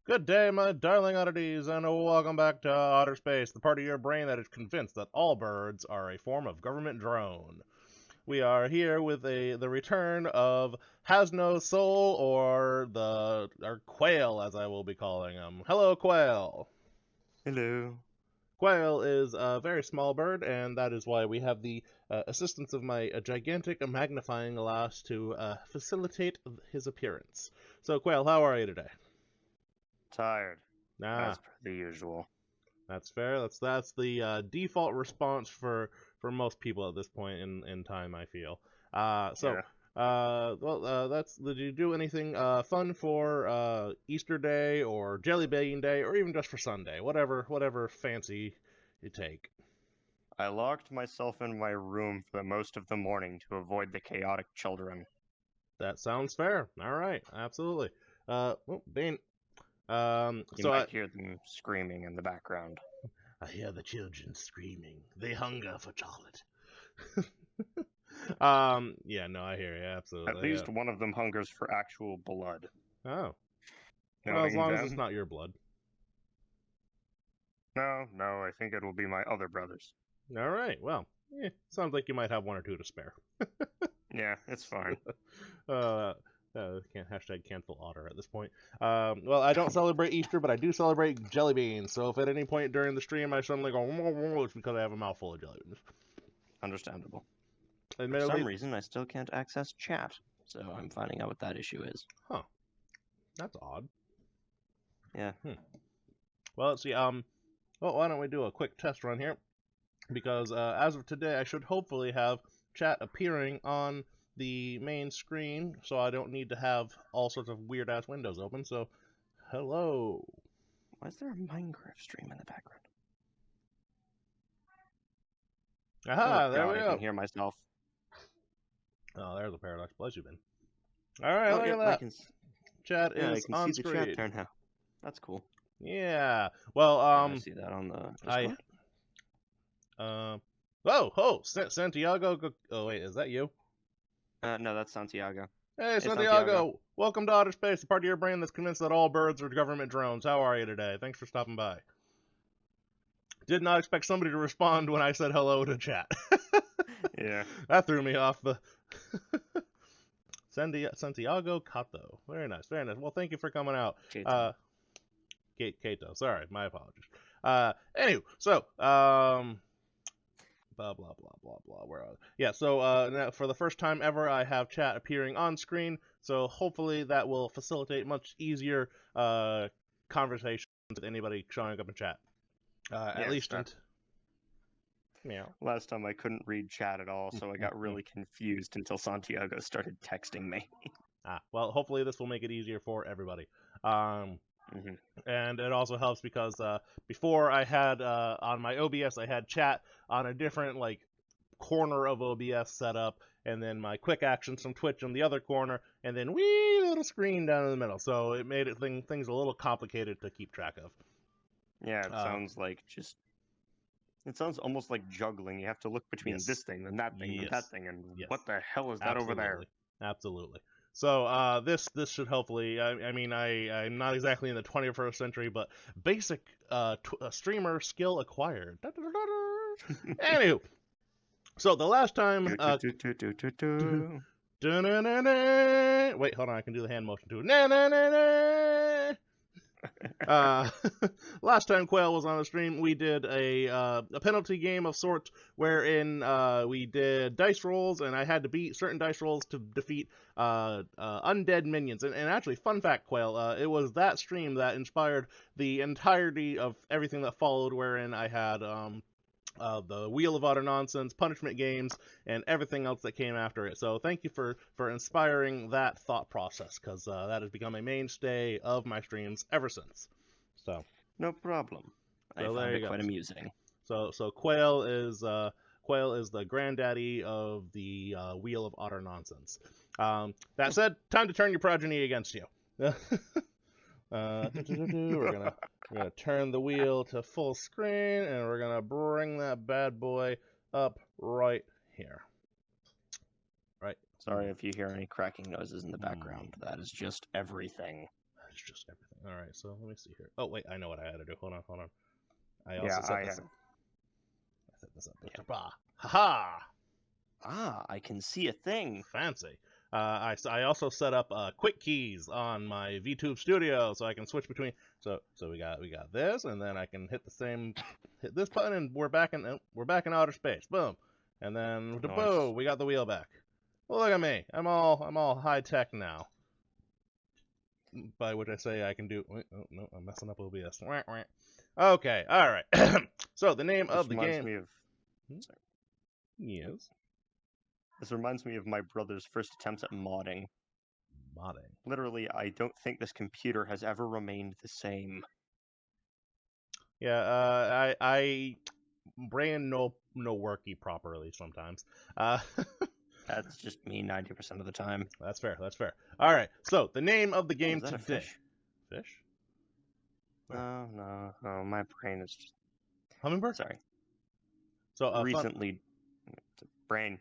Good day, my darling oddities, and welcome back to Otter Space, the part of your brain that is convinced that all birds are a form of government drone. We are here with the return of Hasno Soul, or Quail, as I will be calling him. Hello, Quail. Hello. Quail is a very small bird, and that is why we have the assistance of my gigantic magnifying glass to facilitate his appearance. So, Quail, how are you today? Tired, Ah, as per the usual. that's fair. That's the default response for most people at this point in time, I feel. Yeah. Did you do anything fun for Easter Day or Jelly Baking Day or even just for Sunday? Whatever fancy you take. I locked myself in my room for the most of the morning to avoid the chaotic children. That sounds fair. All right, absolutely. Bane. You might hear them screaming in the background. I hear the children screaming. They hunger for chocolate. Yeah, no, I hear you, absolutely. At least one of them hungers for actual blood. Oh. Well, as Knowing long as it's them? not your blood. No, I think it will be my other brothers. Alright, well, sounds like you might have one or two to spare. Yeah, it's fine. Can't hashtag cancel Otter at this point. Well, I don't celebrate Easter, but I do celebrate jelly beans. So if at any point during the stream I suddenly go, it's because I have a mouthful of jelly beans. Understandable. For Admittedly, some reason, I still can't access chat, so I'm finding out what that issue is. huh? That's odd. Yeah. Well, let's see. Well, why don't we do a quick test run here? Because as of today, I should hopefully have chat appearing on the main screen, so I don't need to have all sorts of weird ass windows open. So, hello. Why is there a Minecraft stream in the background? Aha, Oh there god, we I go. can hear myself. Oh, there's a paradox. Bless you, Ben. All right, Oh, look yep, at that. Chat I is can on see the chat screen. there now. That's cool. Yeah. Well, Can I see that on the Discord? Santiago. Oh wait, is that you? No, that's Santiago. Hey, Santiago. Santiago. Welcome to Otter Space, the part of your brain that's convinced that all birds are government drones. How are you today? Thanks for stopping by. Did not expect somebody to respond when I said hello to chat. Yeah. That threw me off. Santiago Cato. Very nice, very nice. Well, thank you for coming out. Kato. Kato. Sorry, my apologies. Anyway, so blah blah blah blah blah. Where are we? Yeah. So now for the first time ever, I have chat appearing on screen. So hopefully that will facilitate much easier conversations with anybody showing up in chat. At least meow. Last time I couldn't read chat at all, so I got really confused until Santiago started texting me. Well, hopefully this will make it easier for everybody. Mm-hmm. And it also helps because before I had on my OBS I had chat on a different like corner of OBS set up, and then my quick actions from Twitch on the other corner, and then wee little screen down in the middle. So it made things a little complicated to keep track of. Yeah, it sounds like just. It sounds almost like juggling. You have to look between Yes. this thing and that thing and Yes. that thing, and Yes. what the hell is that over there? Absolutely. So this should hopefully. I'm not exactly in the 21st century, but basic streamer skill acquired. Anywho, so the last time. Wait, hold on. I can do the hand motion too. Last time Quail was on the stream, we did a penalty game of sorts wherein we did dice rolls, and I had to beat certain dice rolls to defeat undead minions. And actually, fun fact, Quail, it was that stream that inspired the entirety of everything that followed, wherein I had the Wheel of Utter Nonsense, punishment games, and everything else that came after it. So thank you for inspiring that thought process, because that has become a mainstay of my streams ever since. So no problem. I found it quite amusing. So Quail is the granddaddy of the Wheel of Utter Nonsense. That said, time to turn your progeny against you. We're gonna turn the wheel to full screen, and we're gonna bring that bad boy up right here. Right. Sorry if you hear any cracking noises in the background. That is just everything. is just everything. All right, so let me see here. Oh wait, I know what I had to do. Hold on. I Yeah, also set I this am. up. I set this up. Yeah. Ha Ah, I can see a thing. Fancy. I also set up quick keys on my VTube Studio so I can switch between. So we got this, and then I can hit this button, and we're back in outer space. Boom, and then Nice. boom, we got the wheel back. Well, look at me. I'm all high tech now. By which I say I can do. Wait, oh no, I'm messing up OBS. Okay, all right. So the name of the game. Me of. Sorry. Yes. This reminds me of my brother's first attempts at modding. Modding. Literally, I don't think this computer has ever remained the same. Yeah, I brain no worky properly sometimes. That's just me 90% of the time. That's fair. All right. So the name of the game is that today. a fish? Fish? No. My brain is just. Hummingbird. Sorry. So recently, brain.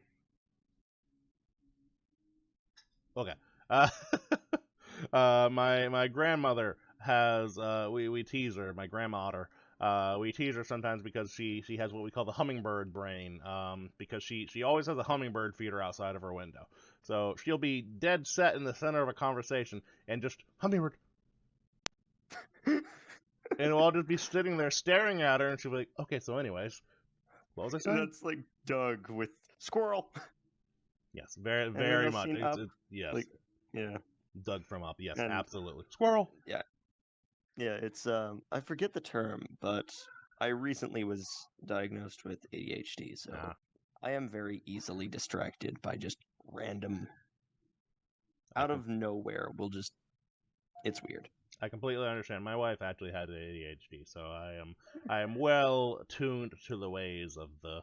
Okay. My grandmother has we tease her, my grandma Otter. We tease her sometimes because she has what we call the hummingbird brain. Because she always has a hummingbird feeder outside of her window. So she'll be dead set in the center of a conversation and just hummingbird. And we'll all just be sitting there staring at her, and she'll be like, "Okay, so anyways, what was I saying?" That's like Doug with squirrel. Yes, very much. Yes. Like, yeah. Doug from Up. Yes, And- absolutely. Squirrel. Yeah, it's I forget the term, but I recently was diagnosed with ADHD, so I am very easily distracted by just random out of nowhere. It's weird. I completely understand. My wife actually had ADHD, so I am well tuned to the ways of the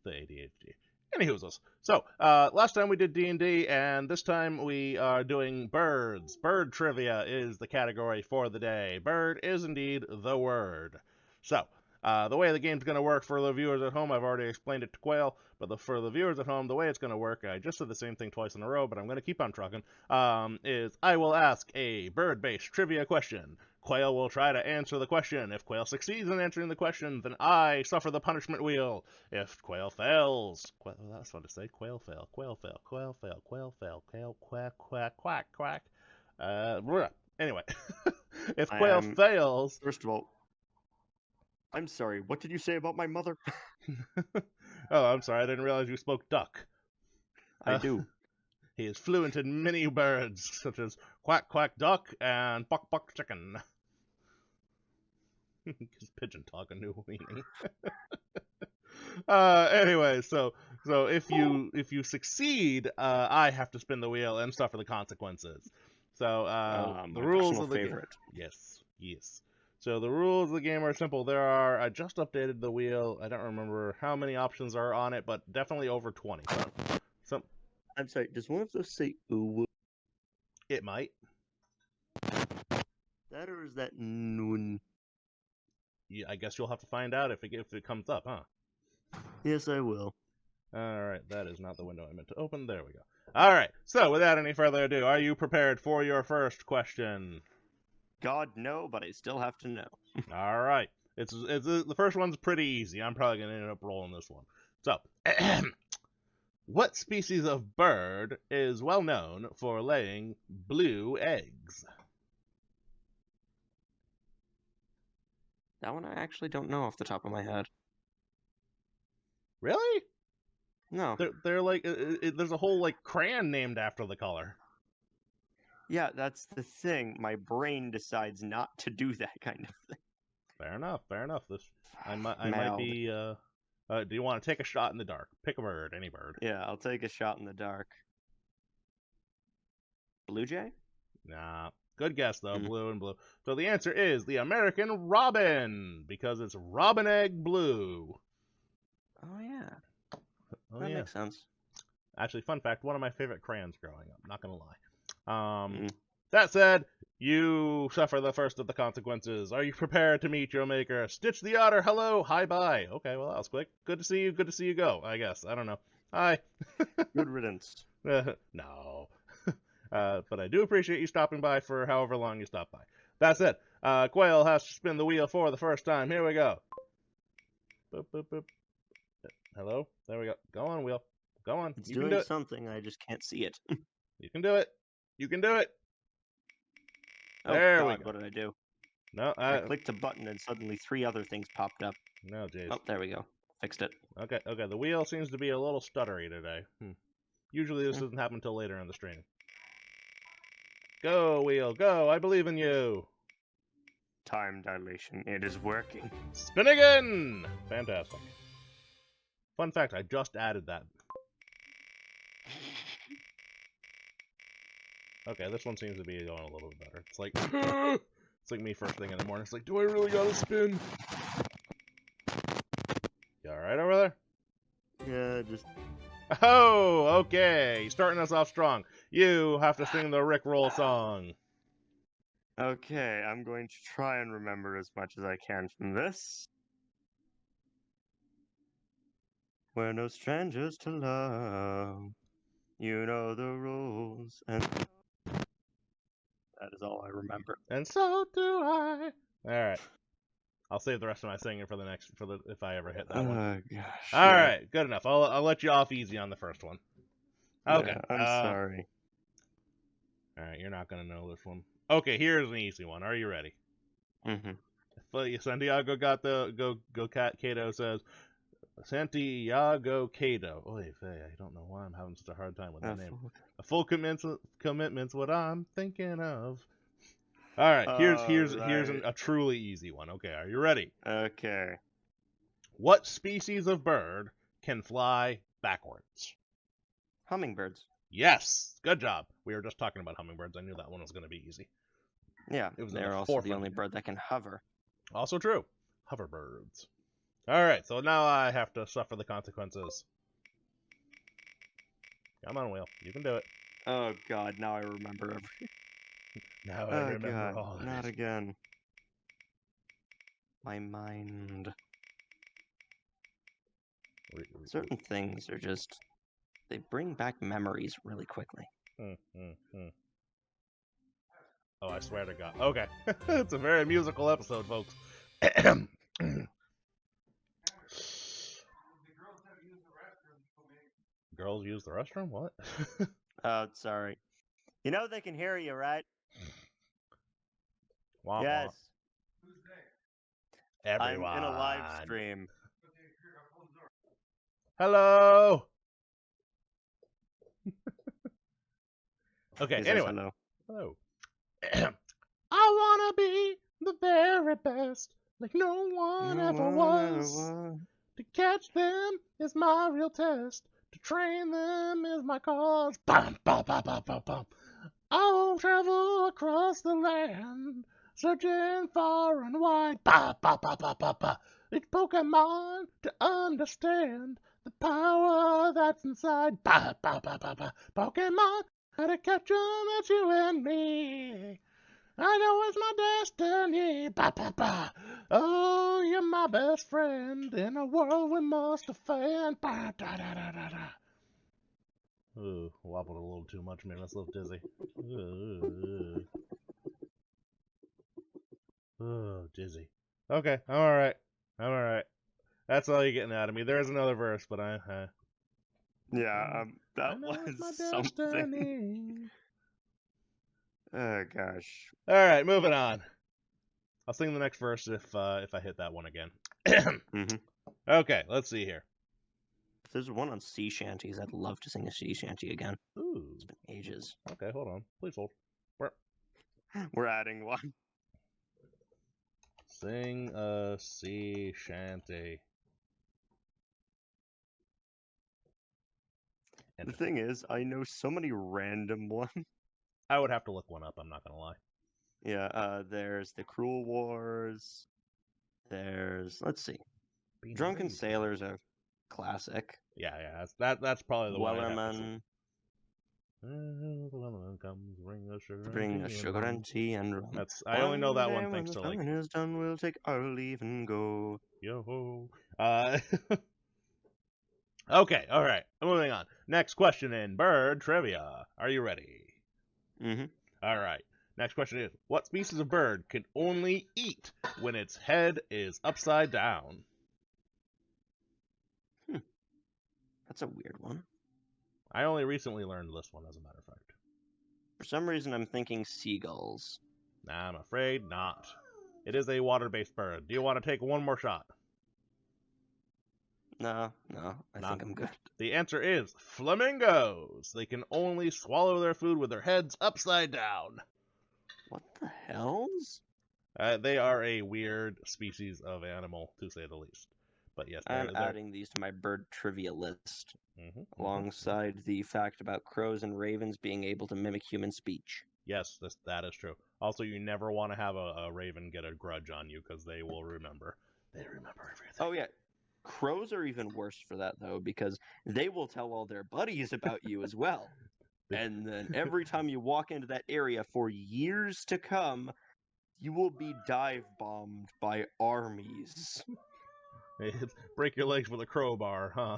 ADHD. Anywho's, so last time we did D&D, and this time we are doing birds. Bird trivia is the category for the day. Bird is indeed the word. So the way the game's going to work for the viewers at home, I've already explained it to Quail, but for the viewers at home, the way it's going to work, I just said the same thing twice in a row, but I'm going to keep on trucking, is I will ask a bird-based trivia question. Quail will try to answer the question. If Quail succeeds in answering the question, then I suffer the punishment wheel. If Quail fails, that's fun to say. Quail fail, Quail fail, Quail fail, Quail fail, Quail quack, quack, quack, quack. Anyway, if Quail fails... First of all, I'm sorry, what did you say about my mother? Oh, I'm sorry, I didn't realize you spoke duck. I do. He is fluent in many birds, such as quack quack duck and buck buck chicken. Because pigeon talk a new meaning. Anyway, so if you succeed, I have to spin the wheel and suffer the consequences. So the rules of the favorite. Yes. So the rules of the game are simple. I just updated the wheel. I don't remember how many options are on it, but definitely over 20. So I'm sorry, does one of those say ooh? It might. That or is that noon? Yeah, I guess you'll have to find out if it comes up, huh? Yes, I will. Alright, that is not the window I meant to open. There we go. Alright, so without any further ado, are you prepared for your first question? God, no, but I still have to know. Alright. It's the first one's pretty easy. I'm probably going to end up rolling this one. So, what species of bird is well known for laying blue eggs? That one I actually don't know off the top of my head. Really? No. They're like, there's a whole like crayon named after the color. Yeah, that's the thing. My brain decides not to do that kind of thing. Fair enough. I might be. Do you want to take a shot in the dark? Pick a bird, any bird. Yeah, I'll take a shot in the dark. Blue jay? Nah. Good guess though. Blue and blue. So the answer is the American robin, because it's robin egg blue. Oh yeah. Oh, that yeah. makes sense. Actually, fun fact, one of my favorite crayons growing up, not gonna lie. That said, you suffer the first of the consequences. Are you prepared to meet your maker? Stitch the Otter, hello, hi, bye. Okay, well, that was quick. Good to see you go, I guess. I don't know. Hi. Good riddance. No. But I do appreciate you stopping by for however long you stopped by. That's it. Quail has to spin the wheel for the first time. Here we go. Boop, boop, boop. Hello? There we go. Go on, wheel. Go on. It's You can doing do it. something, I just can't see it. You can do it. You can do it. Oh There we god, go. what did I do? No, I clicked a button and suddenly 3 other things popped up. No, jeez. Oh, there we go. Fixed it. Okay. The wheel seems to be a little stuttery today. Usually this doesn't happen until later in the stream. Go, wheel, go. I believe in you. Time dilation. It is working. Spin again! Fantastic. Fun fact, I just added that. Okay, this one seems to be going a little bit better. It's like, it's like me first thing in the morning. It's like, do I really gotta spin? You alright over there? Yeah, just... Oh, okay. Starting us off strong. You have to sing the Rickroll song. Okay, I'm going to try and remember as much as I can from this. We're no strangers to love. You know the rules, and that is all I remember. And so do I. Alright. I'll save the rest of my singing for if I ever hit that one. Oh gosh. Alright, good enough. I'll let you off easy on the first one. Okay. Yeah, I'm sorry. Alright, you're not gonna know this one. Okay, here's an easy one. Are you ready? Santiago got the Cato says Santiago Cato. Oy vey, I don't know why I'm having such a hard time with that name. A full commitment's what I'm thinking of. All right, here's a truly easy one. Okay, are you ready? Okay. What species of bird can fly backwards? Hummingbirds. Yes, good job. We were just talking about hummingbirds. I knew that one was going to be easy. Yeah, they're also the only bird that can hover. Also true. Hoverbirds. All right, so now I have to suffer the consequences. Come on, Will. You can do it. Oh god, now I remember everything. Now I remember all of it. Not again. My mind. Certain things are just... they bring back memories really quickly. Oh, I swear to God. Okay. It's a very musical episode, folks. Girls use the restroom? What? Oh, sorry. You know they can hear you, right? Wah, yes. Wah. Everyone. I'm in a live stream. Hello. Okay, anyway. Hello. I wanna be the very best, like no one ever was. To catch them is my real test. To train them is my cause. Bum, bum, bum, bum, bum, bum. I'll travel across the land, searching far and wide. Ba, ba, ba, ba, ba, ba. It's Pokemon to understand the power that's inside. Ba, ba, ba, ba, ba. Pokemon, gotta catch 'em, it's you and me. I know it's my destiny. Ba, ba, ba. Oh, you're my best friend in a world we must defend. Ba, da, da, da, da, da. Ooh, wobbled a little too much, made myself dizzy. Oh, dizzy. Okay, I'm alright. I'm alright. That's all you're getting out of me. There's another verse, but yeah, that was something. Oh gosh. Alright, moving on. I'll sing the next verse if I hit that one again. Okay, let's see here. If there's one on sea shanties, I'd love to sing a sea shanty again. Ooh. It's been ages. Okay, hold on. Please hold. We're adding one. Sing a sea shanty. The thing is, I know so many random ones. I would have to look one up, I'm not gonna lie. Yeah, there's the Cruel Wars. There's, let's see. Drunken Sailors are classic. Yeah, that's probably the Wellerman. The Wellerman comes, bring a sugar and tea and rum. I only know that one thanks to like. When is done, we'll take our leave and go. Yo. Okay, all right. Moving on. Next question in bird trivia. Are you ready? Mm-hmm. All right. Next question is, what species of bird can only eat when its head is upside down? That's a weird one. I only recently learned this one, as a matter of fact. For some reason, I'm thinking seagulls. Nah, I'm afraid not. It is a water-based bird. Do you want to take one more shot? No, I Nah. think I'm good. The answer is flamingos. They can only swallow their food with their heads upside down. What the hells? They are a weird species of animal, to say the least. But yes, I'm adding these to my bird trivia list, alongside the fact about crows and ravens being able to mimic human speech. Yes, that is true. Also, you never want to have a raven get a grudge on you, because they will remember. They remember everything. Oh, yeah. Crows are even worse for that, though, because they will tell all their buddies about you as well. And then every time you walk into that area for years to come, you will be dive-bombed by armies. Break your legs with a crowbar, huh?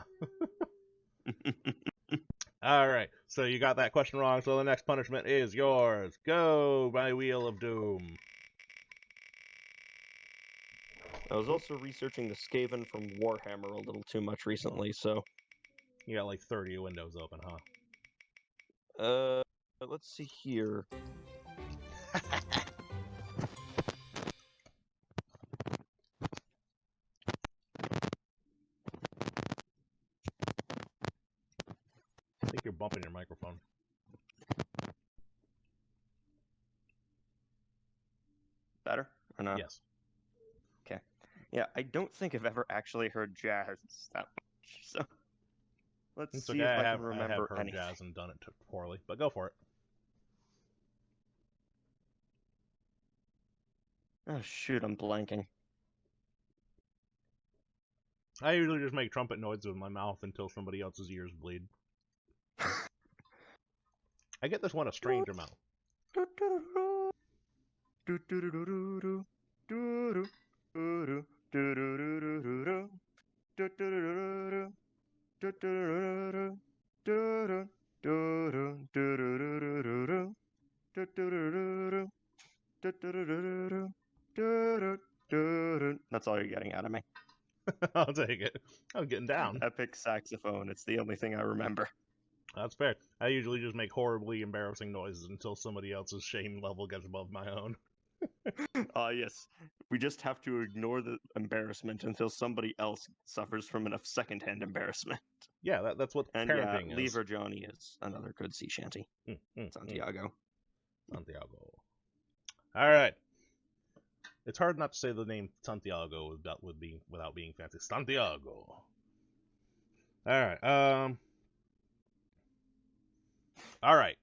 Alright, so you got that question wrong, so the next punishment is yours. Go, my Wheel of Doom. I was also researching the Skaven from Warhammer a little too much recently, so... You got like 30 windows open, huh? Let's see here. I think you're bumping your microphone. Better? Or no? Yes. Okay. Yeah, I don't think I've ever actually heard jazz that much, so... Let's It's see okay, if I can I remember have heard anything. jazz and done it poorly, but go for it. Oh, shoot, I'm blanking. I usually just make trumpet noises with my mouth until somebody else's ears bleed. I get this one a strange amount. That's all you're getting out of me. I'll take it. I'm getting down. Epic saxophone. It's the only thing I remember. That's fair. I usually just make horribly embarrassing noises until somebody else's shame level gets above my own. Yes. We just have to ignore the embarrassment until somebody else suffers from enough secondhand embarrassment. Yeah, that's what And parenting is. Lever Johnny is another good sea shanty. Santiago. Santiago. Alright. It's hard not to say the name Santiago without being fancy. Santiago. Alright, Alright.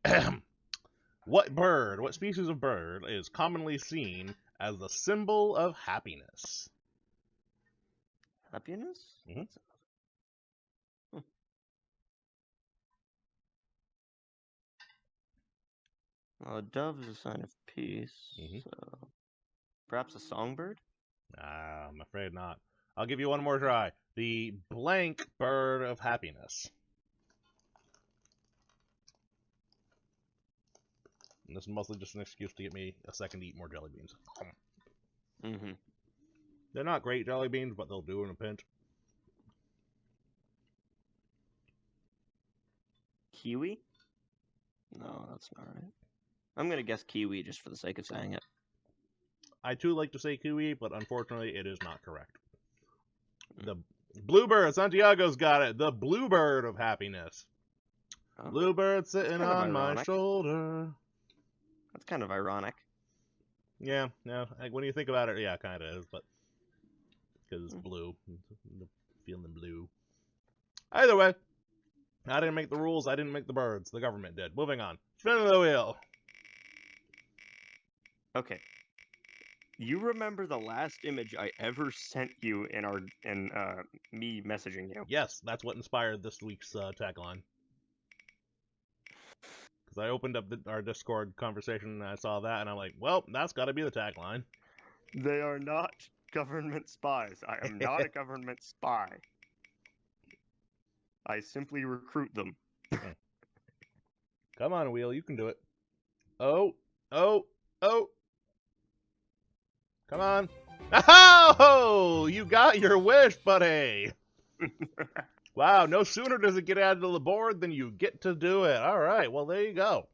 What species of bird is commonly seen as the symbol of happiness? Happiness? Mm-hmm. Well, a dove is a sign of peace, so... Perhaps a songbird? I'm afraid not. I'll give you one more try. The blank bird of happiness. And this is mostly just an excuse to get me a second to eat more jelly beans. Mm-hmm. They're not great jelly beans, but they'll do in a pinch. Kiwi? No, that's not right. I'm gonna guess kiwi just for the sake of saying it. I too like to say kiwi, but unfortunately it is not correct. The bluebird, Santiago's got it. The bluebird of happiness. Oh, bluebird sitting on my shoulder. That's kind of ironic. Yeah, like when you think about it, yeah, kind of is, but because it's blue, feeling blue. Either way, I didn't make the rules. I didn't make the birds. The government did. Moving on. Spin of the wheel. Okay. You remember the last image I ever sent you in me messaging you? Yes, that's what inspired this week's tagline. Because I opened up our Discord conversation and I saw that, and I'm like, well, that's got to be the tagline. They are not government spies. I am not a government spy. I simply recruit them. Come on, Wheel, you can do it. Oh, oh, oh. Come on. Oh, you got your wish, buddy. Wow, no sooner does it get added to the board than you get to do it. All right, well, there you go.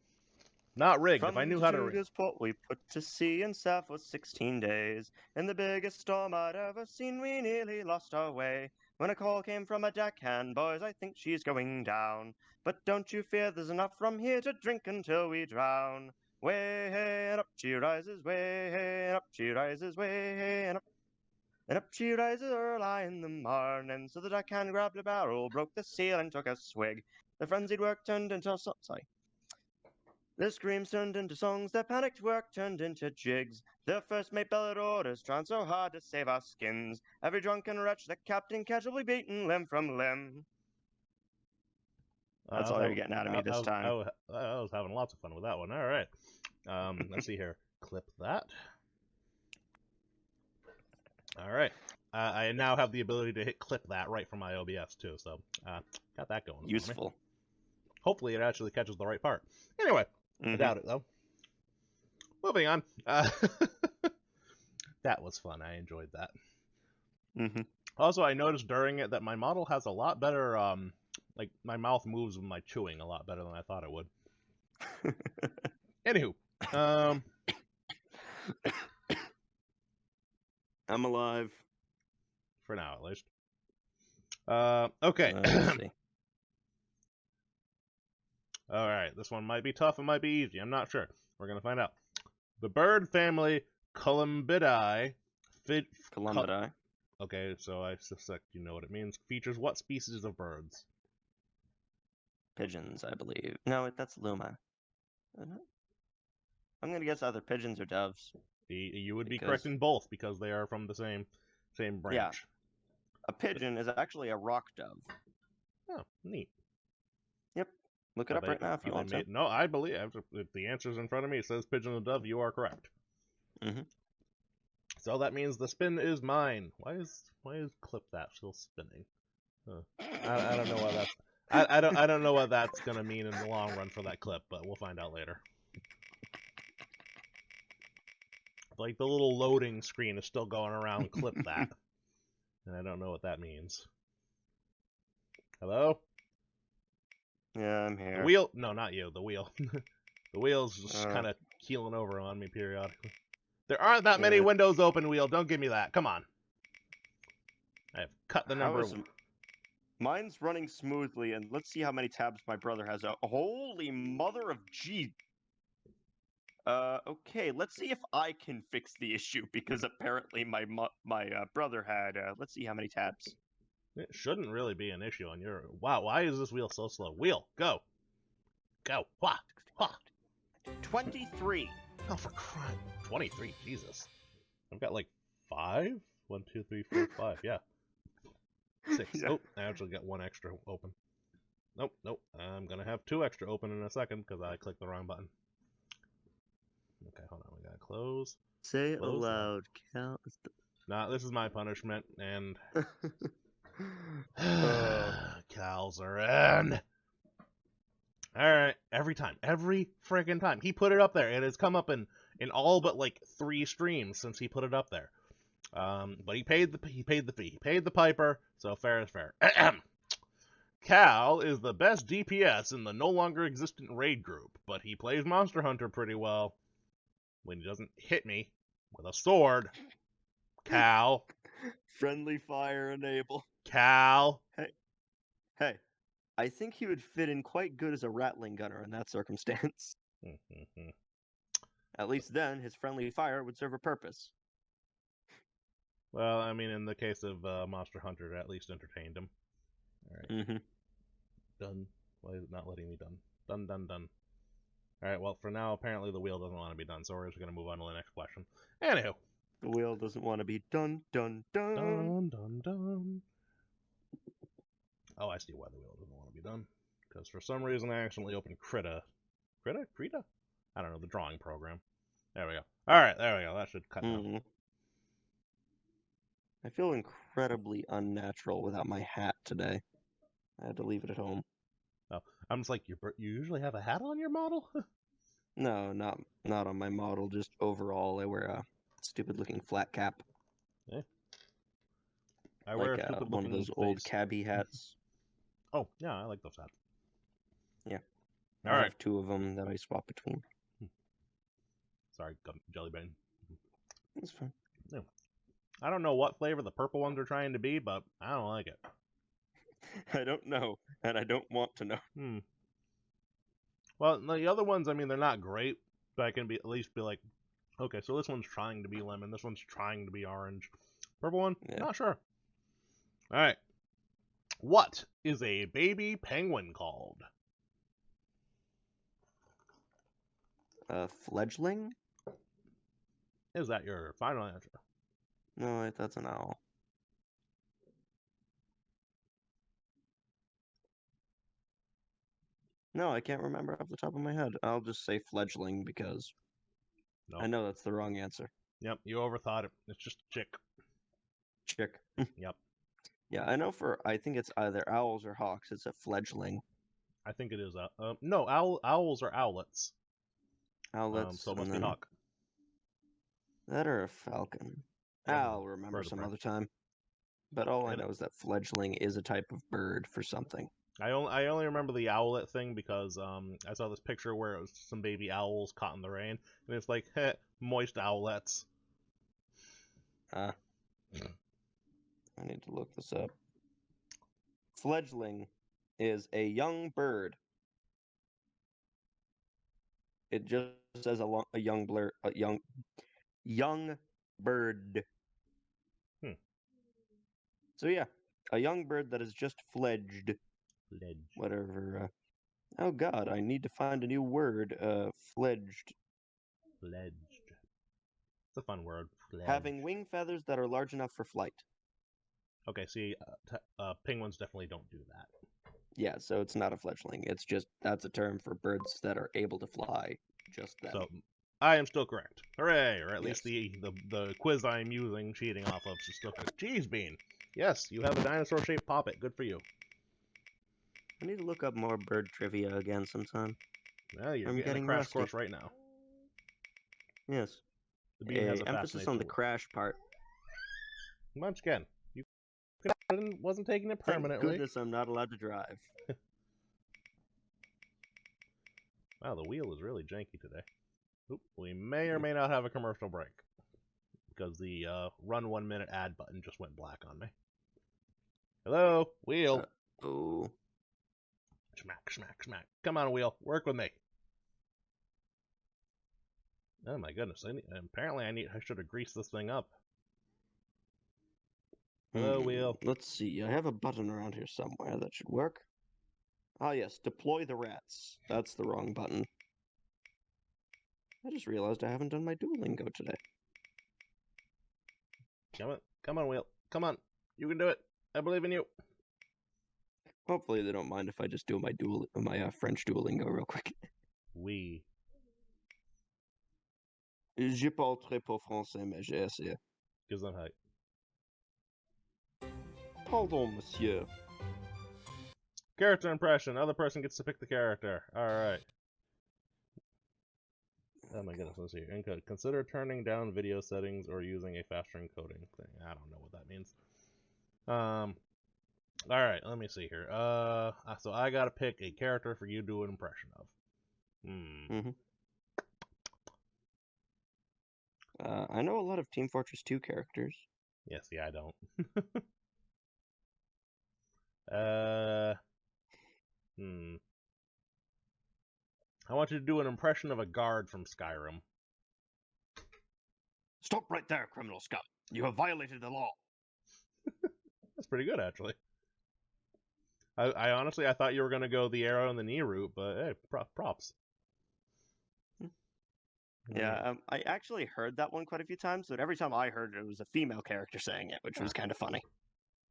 Not rigged. If I From knew how to rig. Tortuga's port we put to sea and sat for 16 days. In the biggest storm I'd ever seen, we nearly lost our way. When a call came from a deckhand, boys, I think she's going down. But don't you fear, there's enough from here to drink until we drown. Way hey, and up she rises, way hey, and up she rises, way hey, and up. And up she rises early in the morning. So the deckhand grabbed a barrel, broke the seal, and took a swig. The frenzied work turned into the screams turned into songs, the panicked work turned into jigs. The first mate bellowed orders, trying so hard to save our skins. Every drunken wretch the captain casually beaten limb from limb. That's all you're getting out of me this time. I was having lots of fun with that one. All right. Let's see here. Clip that. All right. I now have the ability to hit clip that right from my OBS too, so got that going. Useful. Hopefully it actually catches the right part. Anyway, I doubt it though. Moving on. That was fun. I enjoyed that. Also, I noticed during it that my model has a lot better, like, my mouth moves with my chewing a lot better than I thought it would. Anywho. I'm alive. For now, at least. Okay. Let's see. Alright, this one might be tough, it might be easy, I'm not sure. We're gonna find out. The bird family Columbidae Columbidae. Okay, so I suspect you know what it means. Features what species of birds? Pigeons, I believe. No, that's Luma. I'm gonna guess either pigeons or doves. You would be correct in both, because they are from the same branch. Yeah. A pigeon is actually a rock dove. Oh, neat. Yep. Look it up right now if you want to. No, I believe if the answer's in front of me. It says pigeon and dove. You are correct. So that means the spin is mine. Why is clip that still spinning? I don't know what that's. I don't know what that's gonna mean in the long run for that clip, but we'll find out later. Like the little loading screen is still going around. Clip that, and I don't know what that means. Hello? Yeah, I'm here. The wheel? No, not you. The wheel. The wheel's just kind of keeling over on me periodically. There aren't that many windows open, wheel. Don't give me that. Come on. I've cut the number. Mine's running smoothly, and let's see how many tabs my brother has. Holy mother of G. Okay, let's see if I can fix the issue, because apparently my brother had, let's see how many tabs. It shouldn't really be an issue on your... Wow, why is this wheel so slow? Wheel, go. Go. Wah. Wah. 23. Oh, for crying. 23, Jesus. I've got like 5? 1, 2, 3, 4, 5, yeah. 6. Yeah. Oh, I actually got 1 extra open. Nope, nope. I'm gonna have 2 extra open in a second, because I clicked the wrong button. Okay, hold on, we gotta close. Say it aloud, Cal. Nah, this is my punishment, and... Cows are in. Alright, every friggin' time. He put it up there, and it's come up in all but like 3 streams since he put it up there. But he paid the fee. He paid the piper, so fair is fair. Cal is the best DPS in the no longer existent raid group, but he plays Monster Hunter pretty well when he doesn't hit me with a sword. Cal. Friendly fire enable. Cal. Hey. I think he would fit in quite good as a Ratling gunner in that circumstance. At least then, his friendly fire would serve a purpose. Well, I mean, in the case of Monster Hunter, it at least entertained him. Alright. Done. Why is it not letting me done? Done. Alright, well, for now, apparently the wheel doesn't want to be done, so we're just going to move on to the next question. Anywho. The wheel doesn't want to be done. Oh, I see why the wheel doesn't want to be done. Because for some reason I accidentally opened Krita? I don't know, the drawing program. There we go. Alright, there we go. That should cut down. I feel incredibly unnatural without my hat today. I had to leave it at home. Oh, I'm just like, you usually have a hat on your model? No, not on my model. Just overall, I wear a stupid-looking flat cap. Eh? I wear a Like one of stupid-looking those old face. cabbie hats. Oh, yeah, I like those hats. Yeah. All I right. have 2 of them that I swap between. Sorry, jelly bean. That's fine. Yeah. I don't know what flavor the purple ones are trying to be, but I don't like it. I don't know, and I don't want to know. Well, the other ones, I mean, they're not great, but I can at least be like, okay, so this one's trying to be lemon, this one's trying to be orange. Purple one? Yeah. Not sure. All right. What is a baby penguin called? Fledgling? Is that your final answer? No, wait, that's an owl. No, I can't remember off the top of my head. I'll just say fledgling because No. I know that's the wrong answer. Yep, you overthought it. It's just chick. Chick. Yep. Yeah, I think it's either owls or hawks. It's a fledgling. I think it is. No, owls are owlets. Owlets, So it must and be then hawk. that or a falcon. Yeah, I'll remember birds of some prey. other time. But all I And know is that fledgling is a type of bird for something. I only remember the owlet thing because I saw this picture where it was some baby owls caught in the rain, and it's like, heh, moist owlets. I need to look this up. Fledgling is a young bird. It just says a young bird. So yeah, a young bird that is just fledged. Fledged. Whatever. Oh God, I need to find a new word. Fledged. Fledged. It's a fun word. Fledged. Having wing feathers that are large enough for flight. Okay, see, penguins definitely don't do that. Yeah, so it's not a fledgling. It's just that's a term for birds that are able to fly. Just then. So I am still correct. Hooray! Or at Yes. least the quiz I am using, cheating off of, is still correct. Cheese bean. Yes, you have a dinosaur-shaped poppet. Good for you. I need to look up more bird trivia again sometime. Well, you're I'm getting a getting crash rusty. course right now. Yes. The bean has a emphasis on the fascination. crash part. Munchkin, you wasn't taking it permanently. Thank goodness I'm not allowed to drive. Wow, the wheel is really janky today. Oop, we may or may not have a commercial break because the run 1 minute ad button just went black on me. Hello, wheel. Oh. Smack, smack, smack. Come on, wheel. Work with me. Oh my goodness. Apparently I should have greased this thing up. Hello, wheel. Let's see. I have a button around here somewhere that should work. Ah, yes. Deploy the rats. That's the wrong button. I just realized I haven't done my Duolingo today. Come on, wheel. Come on. You can do it. I believe in you. Hopefully they don't mind if I just do my French Duolingo real quick. Oui. Je parle très peu français, mais j'ai essayé. Gives them height. Pardon, monsieur. Character impression. Other person gets to pick the character. Alright. Oh my goodness, let's see. Consider turning down video settings or using a faster encoding thing. I don't know what that means. Alright, let me see here. So I gotta pick a character for you to do an impression of. I know a lot of Team Fortress 2 characters. Yes, yeah, I don't. I want you to do an impression of a guard from Skyrim. Stop right there, criminal scum. You have violated the law. That's pretty good, actually. I honestly, I thought you were going to go the arrow and the knee route, but hey, props. Yeah, I actually heard that one quite a few times, but every time I heard it, it was a female character saying it, which was kind of funny.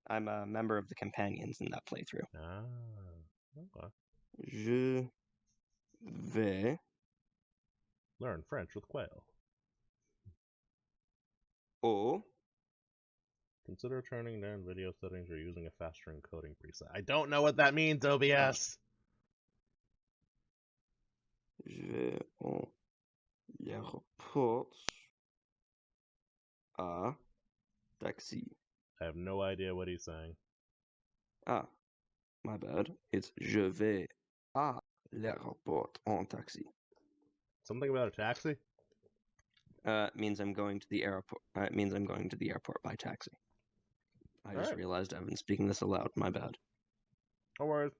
I'm a member of the companions in that playthrough. Ah, okay. Je vais learn French with Quail. Oh. Consider turning down video settings or using a faster encoding preset. I don't know what that means, OBS. Je vais Airport. Taxi. I have no idea what he's saying. Ah, my bad. It's je vais à l'aéroport en taxi. Something about a taxi? Means I'm going to the airport. It means I'm going to the airport by taxi. I just realized I've been speaking this aloud. My bad. No worries.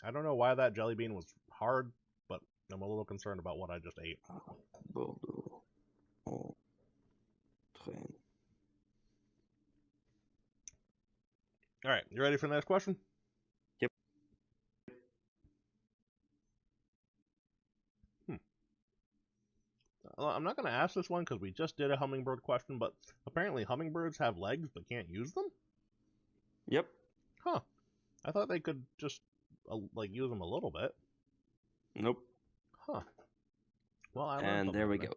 I don't know why that jelly bean was hard, but I'm a little concerned about what I just ate. Bordeaux en train. All right, you ready for the next question? Yep. I'm not going to ask this one because we just did a hummingbird question, but apparently hummingbirds have legs but can't use them? Yep. Huh. I thought they could just, use them a little bit. Nope. Huh. Well, I learned And there we today. go.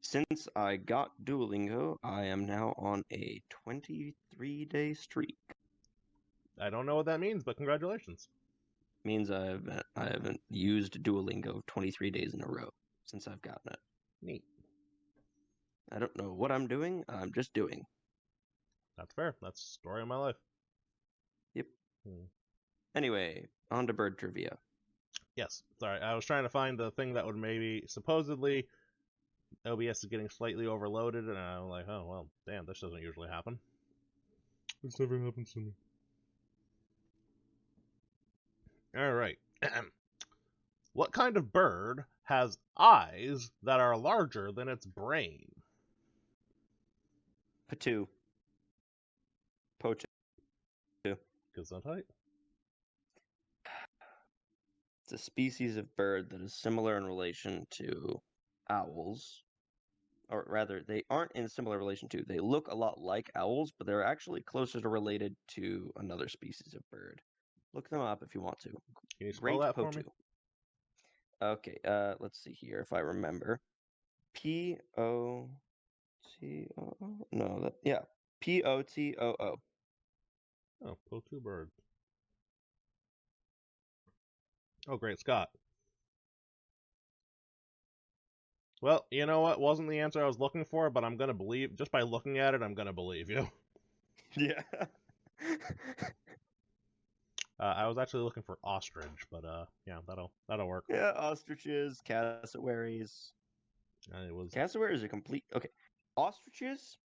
Since I got Duolingo, I am now on a 23-day streak. I don't know what that means, but congratulations. Means I haven't used Duolingo 23 days in a row since I've gotten it. Neat. I don't know what I'm doing. I'm just doing. That's fair. That's the story of my life. Yep. Anyway, on to bird trivia. Yes. Sorry, I was trying to find the thing that would maybe supposedly OBS is getting slightly overloaded, and I'm like, oh well, damn, this doesn't usually happen. This never happens to me. All right. What kind of bird has eyes that are larger than its brain? Patu. Potu. Gesundheit? It's a species of bird that is similar in relation to owls. Or rather, they aren't in similar relation to. They look a lot like owls, but they're actually closer to related to another species of bird. Look them up if you want to. Can you spell that for me? Okay, let's see here if I remember. P-O-T-O-O? No, P-O-T-O-O. Oh, Potu bird. Oh, great Scott. Well, you know what? Wasn't the answer I was looking for, but I'm gonna believe, just by looking at it, I'm gonna believe you. Yeah. I was actually looking for ostrich, but yeah, that'll work. Yeah, ostriches, cassowaries. It was Cassowaries are complete. Okay, ostriches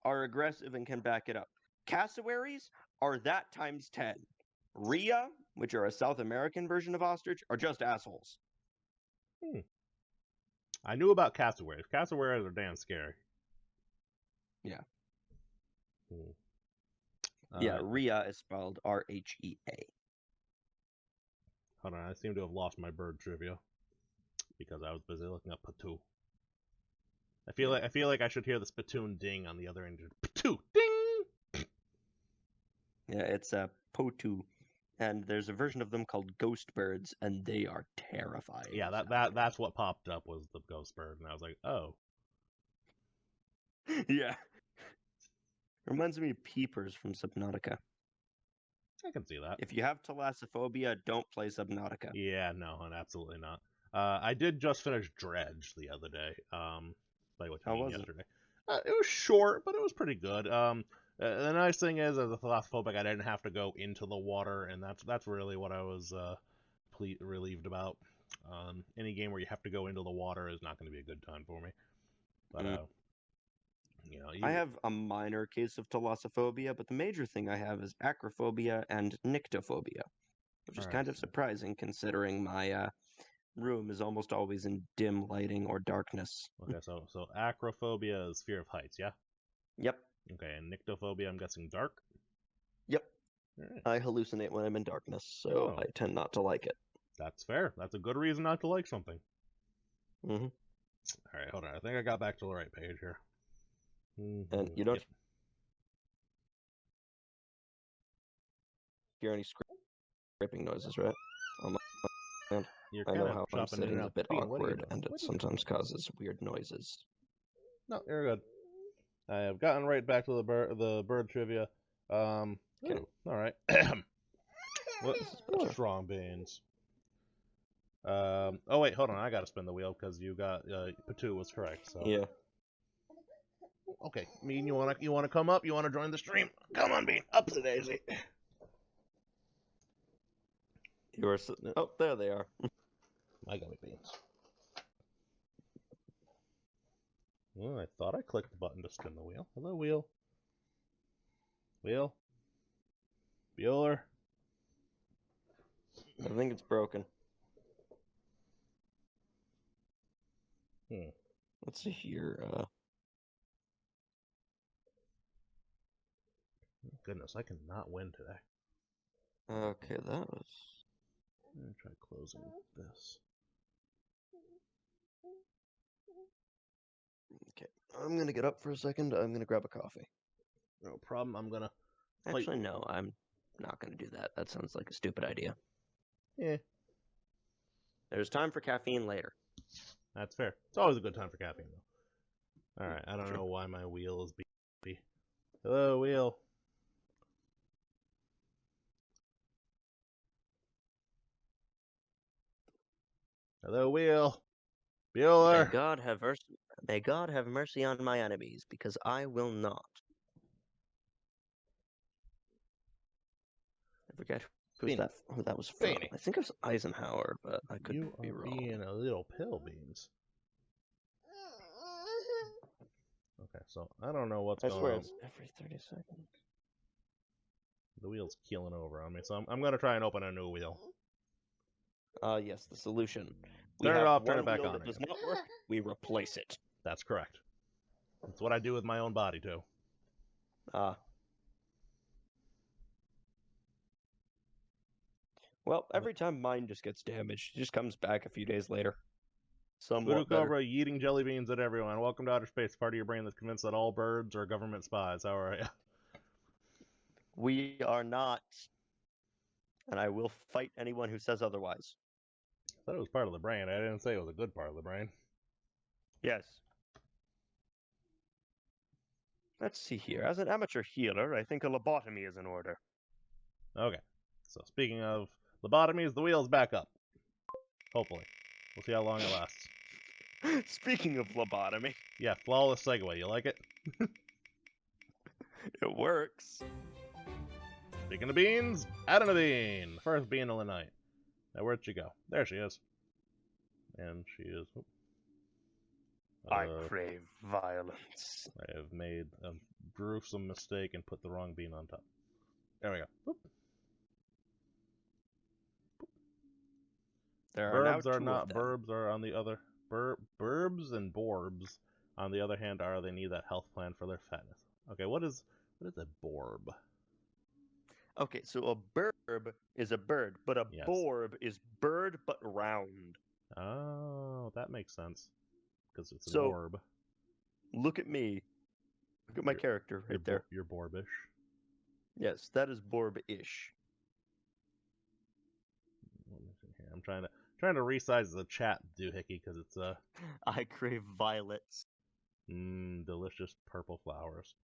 are aggressive and can back it up. Cassowaries are that times 10. Rhea, which are a South American version of ostrich, are just assholes. I knew about cassowaries. Cassowaries are damn scary. Yeah. Yeah, Rhea is spelled R-H-E-A. Hold on, I seem to have lost my bird trivia because I was busy looking up Patu. I feel like I should hear the spittoon ding on the other end. Patu ding. Yeah, it's a Potu, and there's a version of them called ghost birds, and they are terrifying. Yeah, that's what popped up was the ghost bird, and I was like, oh. Yeah. Reminds me of Peepers from Subnautica. I can see that. If you have thalassophobia, don't play Subnautica. Yeah, no, absolutely not. I did just finish Dredge the other day. Like what I mean yesterday. It was short, but it was pretty good. The nice thing is, as a thalassophobic, I didn't have to go into the water, and that's really what I was relieved about. Any game where you have to go into the water is not going to be a good time for me. But I have a minor case of thalassophobia, but the major thing I have is acrophobia and nyctophobia, which is kind of surprising considering my room is almost always in dim lighting or darkness. Okay, so acrophobia is fear of heights, yeah? Yep. Okay, and nyctophobia, I'm guessing dark? Yep. Right. I hallucinate when I'm in darkness, so I tend not to like it. That's fair. That's a good reason not to like something. Mm-hmm. All right, hold on. I think I got back to the right page here. And you don't hear any scraping noises, right? On my end. I know how I'm sitting is a bit awkward, and it sometimes causes weird noises. No, you're good. I have gotten right back to the bird trivia. Okay. All right. What's strong beans? Oh wait, hold on. I gotta spin the wheel because you got Patu was correct. So Yeah. okay, Bean, you wanna come up? You wanna join the stream? Come on, Bean, up to Daisy. You are. Oh, there they are. I got it, Beans. Well, I thought I clicked the button to spin the wheel. Hello, wheel. Wheel. Bueller. I think it's broken. Let's see here. Goodness, I cannot win today. Okay, that was. I'm gonna try closing this. Okay, I'm gonna get up for a second. I'm gonna grab a coffee. No problem. I'm gonna. Actually, no, I'm not gonna do that. That sounds like a stupid idea. Yeah. There's time for caffeine later. That's fair. It's always a good time for caffeine, though. Alright, I don't True. know why my wheel is beepy. Hello, wheel. Hello, wheel. Bueller. May God have mercy on my enemies, because I will not. I forget who that was from. Beanie. I think it was Eisenhower, but I could You be are wrong. being a little pill beans. Okay, so I don't know what's going on. I swear it's every 30 seconds. The wheel's keeling over on me, so I'm gonna try and open a new wheel. Yes, the solution. Turn it off, turn it back on that does not work, we replace it. That's correct. That's what I do with my own body, too. Well, every time mine just gets damaged, it just comes back a few days later. Voodoo Cobra, yeeting jelly beans at everyone. Welcome to Otter Space, part of your brain that's convinced that all birds are government spies. How are you? We are not. And I will fight anyone who says otherwise. I thought it was part of the brain. I didn't say it was a good part of the brain. Yes. Let's see here. As an amateur healer, I think a lobotomy is in order. Okay. So speaking of lobotomies, the wheel's back up. Hopefully. We'll see how long it lasts. Speaking of lobotomy. Yeah, flawless segue. You like it? It works. Speaking of beans, add in a bean. First bean of the night. Now, where'd she go? There she is. And she is... I crave violence. I have made a gruesome mistake and put the wrong bean on top. There we go. Boop. Burbs are not. Burbs are on the other. Burbs and borbs, on the other hand, they need that health plan for their fatness. Okay, what is a borb? Okay, so a burb is a bird, but a borb is bird but round. Oh, that makes sense. Because it's an orb. Look at me. Look at my character right there. You're borbish. Yes, that is borb-ish. I'm trying to resize the chat doohickey because it's I crave violets. Delicious purple flowers.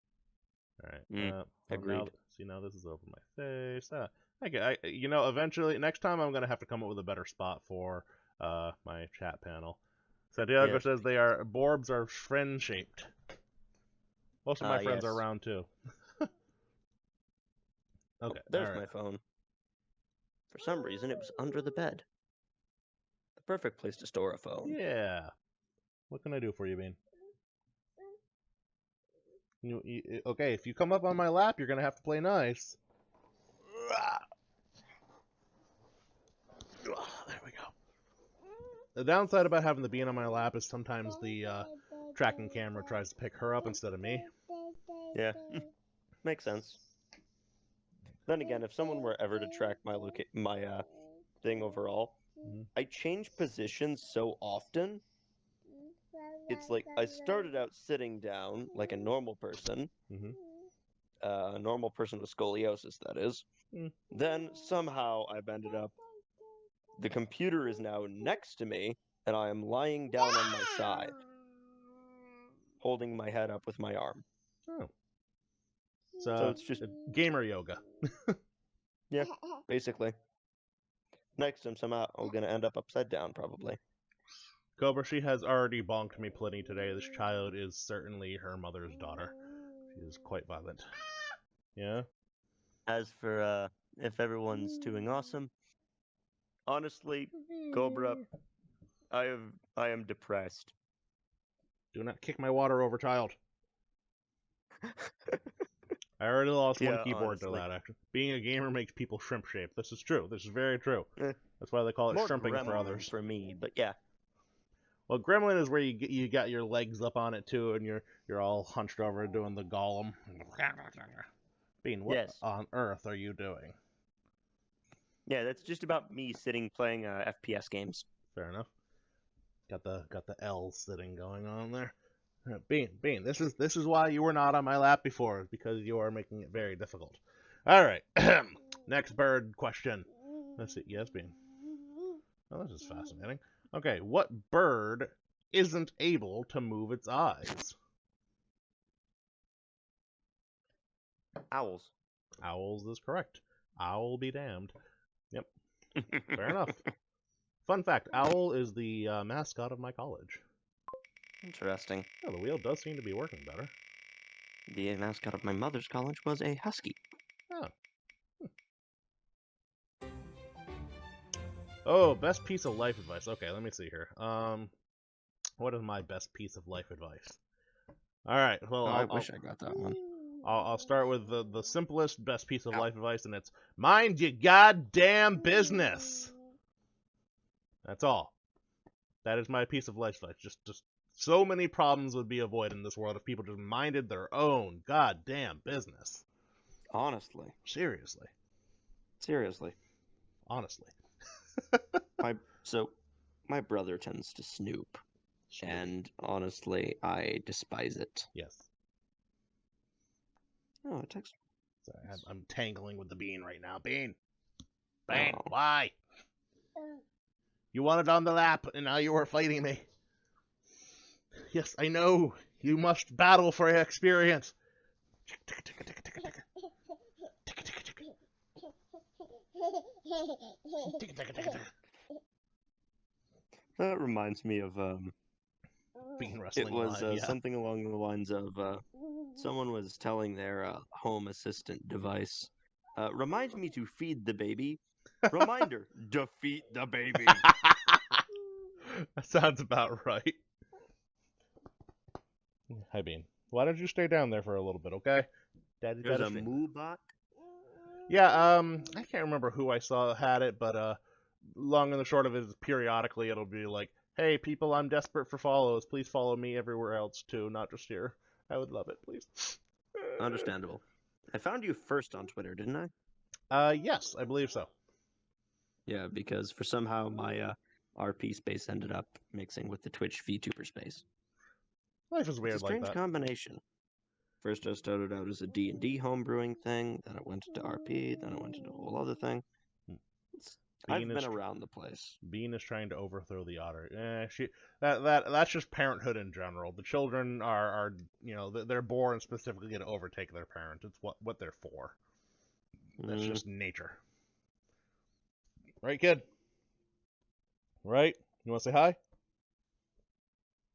All right. Agreed. Now this is over my face. Eventually, next time I'm gonna have to come up with a better spot for my chat panel. Santiago says borbs are friend shaped. Most of my friends are round too. Okay. There's my phone. For some reason, it was under the bed. The perfect place to store a phone. Yeah. What can I do for you, Bean? Okay, if you come up on my lap, you're gonna have to play nice. There we go. The downside about having the Bean on my lap is sometimes the tracking camera tries to pick her up instead of me. Yeah, makes sense. Then again, if someone were ever to track my thing overall, I change positions so often. It's like I started out sitting down like a normal person, a normal person with scoliosis, that is. Then somehow I've ended up. The computer is now next to me, and I am lying down on my side, holding my head up with my arm. Oh. So it's just gamer yoga. Yeah, basically. Next I'm somehow gonna end up upside down, probably. Cobra, she has already bonked me plenty today. This child is certainly her mother's daughter. She is quite violent. Yeah? As for, if everyone's doing awesome, honestly, Cobra, I am depressed. Do not kick my water over, child. I already lost one Yeah, keyboard to honestly. that, actually. Being a gamer makes people shrimp shape. This is true. This is very true. Eh, That's why they call it more shrimping for gremlin others. for me, but yeah. Well, gremlin is where you got your legs up on it too, and you're all hunched over doing the golem. Bean, what Yes. on earth are you doing? Yeah, that's just about me sitting playing FPS games. Fair enough. Got the L sitting going on there. Bean, this is why you were not on my lap before, because you are making it very difficult. All right, next bird question. Let's see. Yes, Bean. Oh, this is fascinating. Okay, what bird isn't able to move its eyes? Owls. Owls is correct. Owl be damned. Yep, fair enough. Fun fact, Owl is the mascot of my college. Interesting. Yeah, the wheel does seem to be working better. The mascot of my mother's college was a husky. Oh. Oh, best piece of life advice. Okay, let me see here. What is my best piece of life advice? All right. Well, I wish I got that one. I'll start with the simplest best piece of life advice, and it's mind your goddamn business. That's all. That is my piece of life advice. Just so many problems would be avoided in this world if people just minded their own goddamn business. Honestly. Seriously. Honestly. My brother tends to snoop. And honestly, I despise it. Yes. Oh, a text. Sorry, I'm tangling with the Bean right now. Bean, why? You wanted on the lap, and now you are fighting me. Yes, I know. You must battle for experience. That reminds me of Bean wrestling it was live, yeah. something along the lines of someone was telling their home assistant device, remind me to feed the baby. Reminder, defeat the baby. That sounds about right. Hi, Bean. Why don't you stay down there for a little bit, okay? Daddy's There's got a stream. Moobot. Yeah, I can't remember who I saw had it, but long and the short of it is periodically it'll be like, hey, people, I'm desperate for follows. Please follow me everywhere else, too, not just here. I would love it, please. Understandable. I found you first on Twitter, didn't I? Yes, I believe so. Yeah, because for somehow my RP space ended up mixing with the Twitch VTuber space. Life is weird It's a strange like that. combination. First I started out as a D&D homebrewing thing, then it went into RP, then it went into a whole other thing. I've been around the place. Bean is trying to overthrow the Otter. That's just parenthood in general. The children are they're born specifically to overtake their parent. It's what they're for. That's just nature. Right, kid? Right? You want to say hi?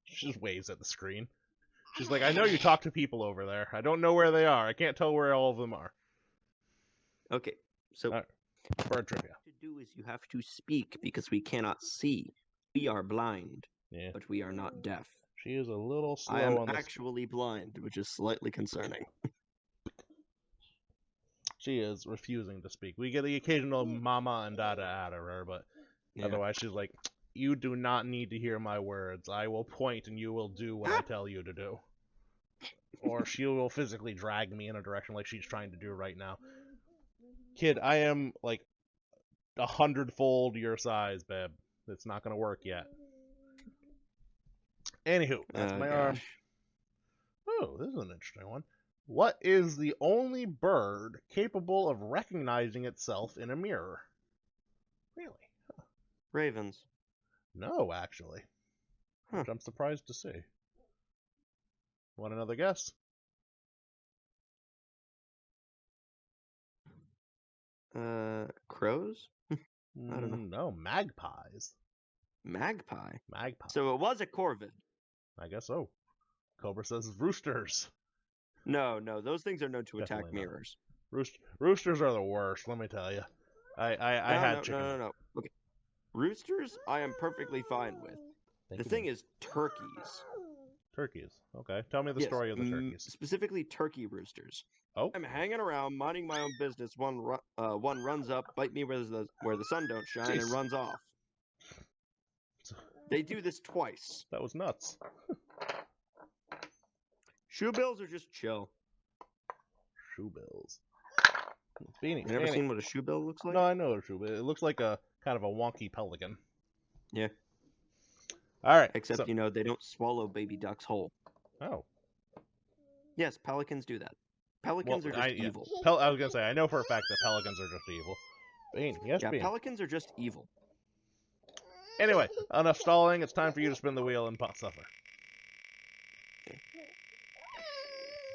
She just waves at the screen. She's like, I know you talk to people over there. I don't know where they are. I can't tell where all of them are. Okay, so bird trivia. What to do is you have to speak because we cannot see. We are blind, but we are not deaf. She is a little slow. I am actually blind, which is slightly concerning. She is refusing to speak. We get the occasional mama and dada out of her, but otherwise she's like, you do not need to hear my words. I will point and you will do what I tell you to do. Or she will physically drag me in a direction like she's trying to do right now. Kid, I am like 100-fold your size, babe. It's not going to work yet. Anywho, that's my arm. Oh, this is an interesting one. What is the only bird capable of recognizing itself in a mirror? Really? Huh. Ravens. No, actually. Which I'm surprised to see. Want another guess? Crows? I don't know. No, magpies. Magpie? Magpie. So it was a corvid. I guess so. Cobra says roosters. No, those things are known to Definitely attack not. mirrors. Roosters are the worst, let me tell you. I had chicken. No. Okay. Roosters, I am perfectly fine with. The thing is turkeys. Turkeys. Okay. Tell me the story of the turkeys. Specifically turkey roosters. Oh. I'm hanging around, minding my own business. One runs up, bite me where the sun don't shine, and runs off. They do this twice. That was nuts. Shoebills are just chill. Shoebills. Beanie. You never seen what a shoebill looks like? No, I know what a shoebill. It looks like a kind of a wonky pelican. Yeah. All right. Except, they don't swallow baby ducks whole. Oh. Yes, pelicans do that. Pelicans are just evil. I was going to say, I know for a fact that pelicans are just evil. Bean, yes, yeah, Bean. Pelicans are just evil. Anyway, enough stalling. It's time for you to spin the wheel and suffer.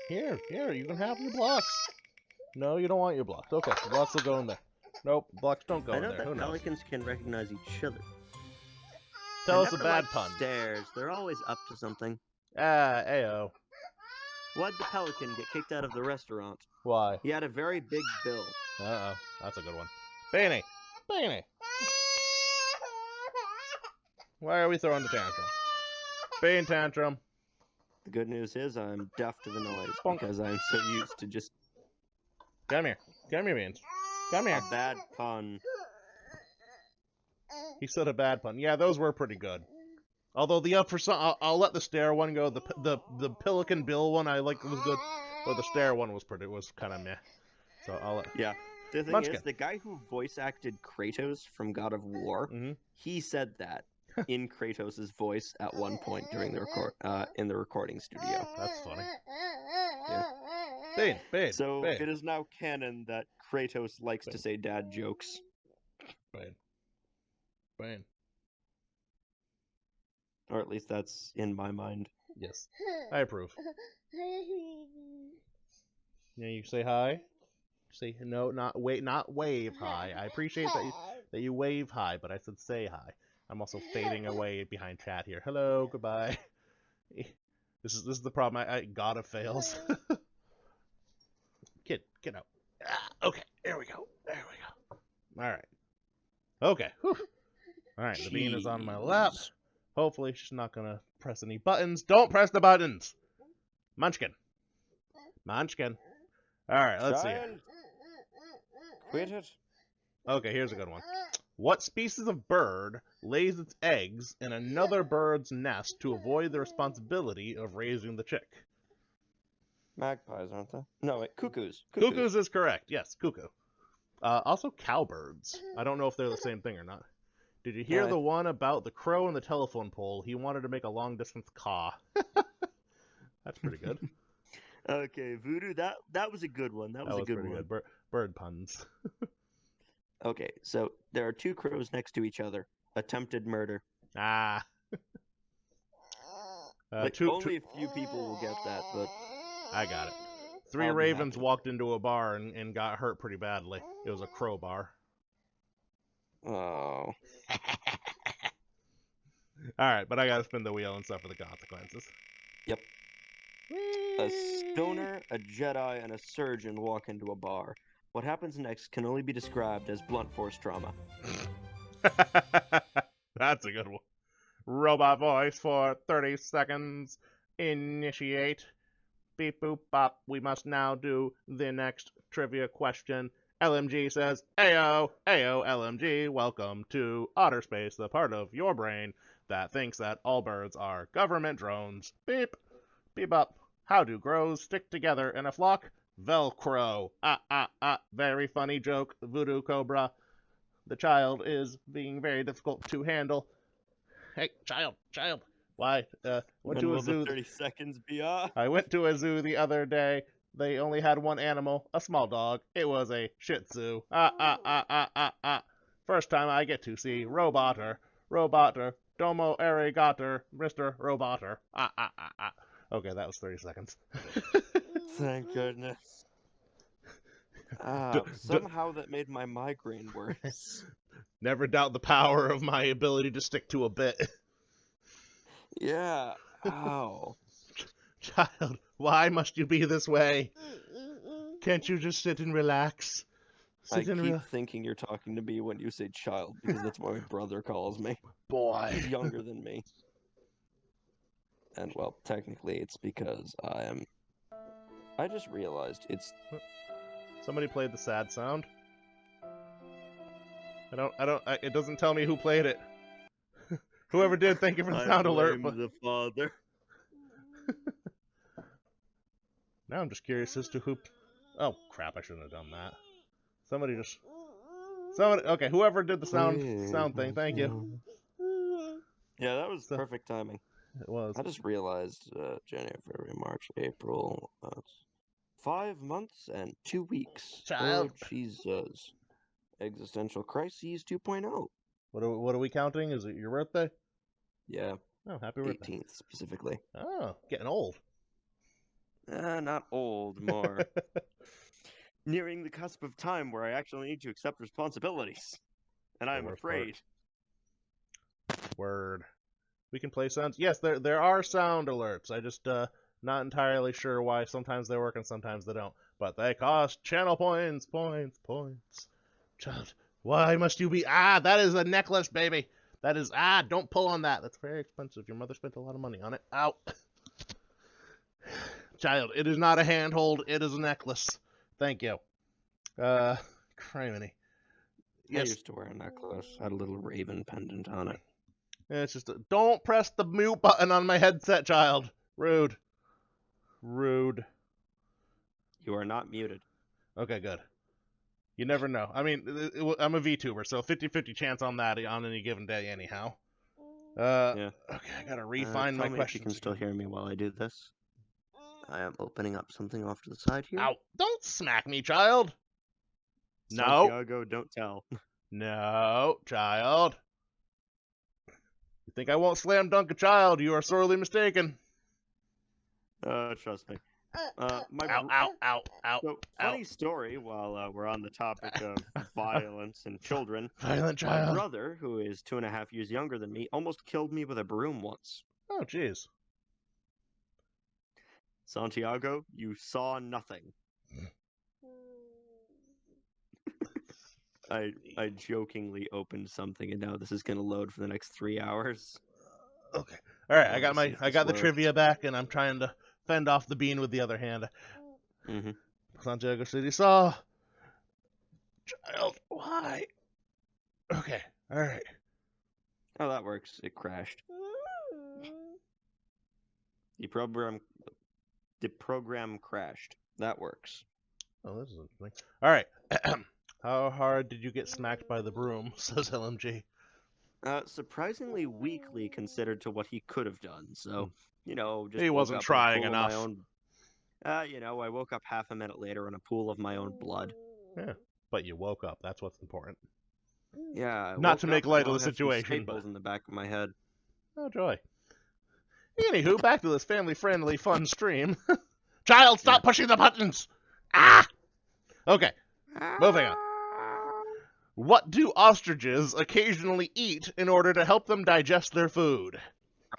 Here, you can have your blocks. No, you don't want your blocks. Okay, the blocks will go in there. Nope, blocks don't go in there. I know that pelicans can recognize each other. Tell us a bad pun. Stairs. They're always up to something. Ayo. Why'd the pelican get kicked out of the restaurant? Why? He had a very big bill. Uh-oh, that's a good one. Beanie! Why are we throwing the tantrum? Bean tantrum. The good news is I'm deaf to the noise because I'm so used to just... Come here, Beans. Come here. A bad pun. He said a bad pun. Yeah, those were pretty good. Although I'll let the stair one go. The Pelican Bill one I liked was good, but the stair one was kind of meh. So I'll let. Yeah. The thing Munchkin. is, the guy who voice acted Kratos from God of War, he said that in Kratos' voice at one point during the in the recording studio. That's funny. Yeah. Bane. So it is now canon that Kratos likes to say dad jokes. Bane. Or at least that's in my mind. Yes, I approve. Yeah, you say hi. Say no, not wave hi. I appreciate that you wave hi, but I said say hi. I'm also fading away behind chat here. Hello, goodbye. This is the problem. I gotta fails. Get out. Okay, there we go. All right. Okay. Whew. All right. The bean is on my lap. Hopefully she's not gonna press any buttons. Don't press the buttons. Munchkin. All right. Let's see. Quit it. Okay, here's a good one. What species of bird lays its eggs in another bird's nest to avoid the responsibility of raising the chick? Magpies, aren't they? No, wait, cuckoos. Cuckoos is correct. Yes, cuckoo. Also cowbirds. I don't know if they're the same thing or not. Did you hear the one about the crow and the telephone pole? He wanted to make a long-distance caw. That's pretty good. Okay, Voodoo, that was a good one. That was a good one. Good. Bird puns. Okay, so there are two crows next to each other. Attempted murder. Ah. Only a few people will get that, but... I got it. 3 ravens walked into a bar and got hurt pretty badly. It was a crow bar. Oh. Alright, but I gotta spin the wheel and suffer the consequences. Yep. A stoner, a Jedi, and a surgeon walk into a bar. What happens next can only be described as blunt force trauma. That's a good one. Robot voice for 30 seconds. Initiate. Beep boop bop. We must now do the next trivia question. LMG says, Ayo, LMG, welcome to Otter Space, the part of your brain that thinks that all birds are government drones. Beep. Beep up. How do crows stick together in a flock? Velcro. Very funny joke, Voodoo Cobra. The child is being very difficult to handle. Hey, child. Why? Went to a zoo. 30 seconds beyond. I went to a zoo the other day. They only had one animal, a small dog. It was a Shih Tzu. First time I get to see Robotter. Domo arigato, Mr. Robotter. Okay, that was 30 seconds. Thank goodness. Somehow that made my migraine worse. Never doubt the power of my ability to stick to a bit. Yeah. Ow. Child, why must you be this way? Can't you just sit and relax? I keep thinking you're talking to me when you say child, because that's what my brother calls me. Boy. He's younger than me. And, well, technically it's because I just realized it's... Somebody played the sad sound. It doesn't tell me who played it. Whoever did, thank you for the sound alert. But the father. Now I'm just curious as to who... Oh, crap, I shouldn't have done that. Somebody, okay, whoever did the sound thing, thank you. Yeah, that was perfect timing. It was. I just realized January, February, March, April, 5 months and 2 weeks. Child. Oh, Jesus. Existential Crises 2.0. What are we counting? Is it your birthday? Yeah. Oh, happy birthday. 18th, specifically. Oh, getting old. Not old, more. Nearing the cusp of time where I actually need to accept responsibilities. And I'm afraid. Word. We can play sounds. Yes, there are sound alerts. I just not entirely sure why sometimes they work and sometimes they don't. But they cost channel points. Child, why must you be... Ah, that is a necklace, baby. That is... Ah, don't pull on that. That's very expensive. Your mother spent a lot of money on it. Ow. Child, it is not a handhold. It is a necklace. Thank you. Criminy. Yes. I used to wear a necklace. Had a little raven pendant on it. Yeah, it's just don't press the mute button on my headset, child. Rude. Rude. You are not muted. Okay, good. You never know. I mean, I'm a VTuber, so 50-50 chance on that on any given day anyhow. Yeah. Okay, I gotta refine my questions. If you can still hear me while I do this. I am opening up something off to the side here. Ow! Don't smack me, child! No. Santiago, don't tell. No, child. You think I won't slam dunk a child? You are sorely mistaken. Trust me. Ow. So, funny story while we're on the topic of violence and children. Violent child. My brother, who is 2.5 years younger than me, almost killed me with a broom once. Oh, jeez. Santiago, you saw nothing. I jokingly opened something, and now this is going to load for the next 3 hours. Okay. All right, I got the trivia back, and I'm trying to fend off the bean with the other hand. Mm-hmm. Santiago City saw. Child, why? Okay, all right. Oh, that works. It crashed. The program crashed. That works. Oh, this is interesting. All right. How hard did you get smacked by the broom? Says LMG. Surprisingly weakly considered to what he could have done. So, just he wasn't trying enough. I woke up half a minute later in a pool of my own blood. Yeah, but you woke up. That's what's important. Yeah. Not to make light of the situation, but in the back of my head. Oh joy. Anywho, back to this family-friendly, fun stream. Child, stop pushing the buttons! Ah! Okay, moving on. What do ostriches occasionally eat in order to help them digest their food?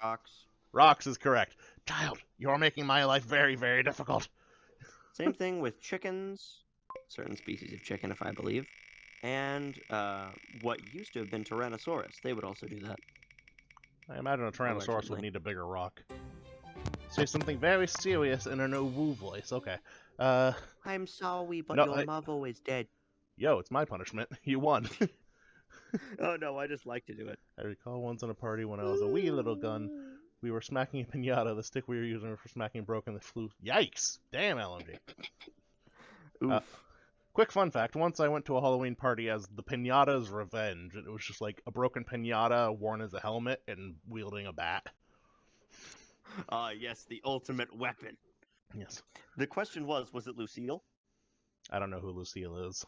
Rocks. Rocks is correct. Child, you're making my life very, very difficult. Same thing with chickens, certain species of chicken, if I believe, and what used to have been Tyrannosaurus. They would also do that. I imagine a Tyrannosaurus would need a bigger rock. Say something very serious in an woo voice. Okay. I'm sorry, but your mother is dead. Yo, it's my punishment. You won. Oh no, I just like to do it. I recall once in a party when I was a wee little gun, we were smacking a pinata. The stick we were using for smacking broke and the flew. Yikes! Damn, LMG. Oof. Quick fun fact, once I went to a Halloween party as the Pinata's Revenge, and it was just like a broken pinata worn as a helmet and wielding a bat. Yes, the ultimate weapon. Yes. The question was it Lucille? I don't know who Lucille is.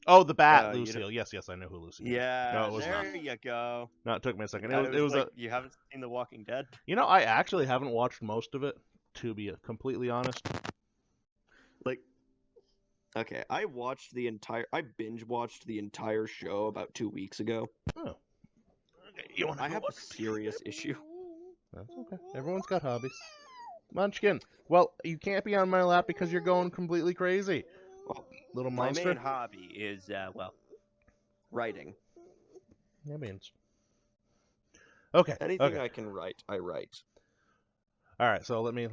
Oh, the bat, Lucille. Yes, I know who Lucille is. Yeah, no, it was there not. You go. No, it took me a second. It was like, you haven't seen The Walking Dead? I actually haven't watched most of it, to be completely honest. Like, Okay, I binge watched the entire show about 2 weeks ago. Oh. Okay, you wanna I go have look? a serious issue. That's okay. Everyone's got hobbies. Munchkin. Well, you can't be on my lap because you're going completely crazy. Well, Little my monster. main hobby is, writing. That means. Okay. Anything I can write, I write. All right. So let me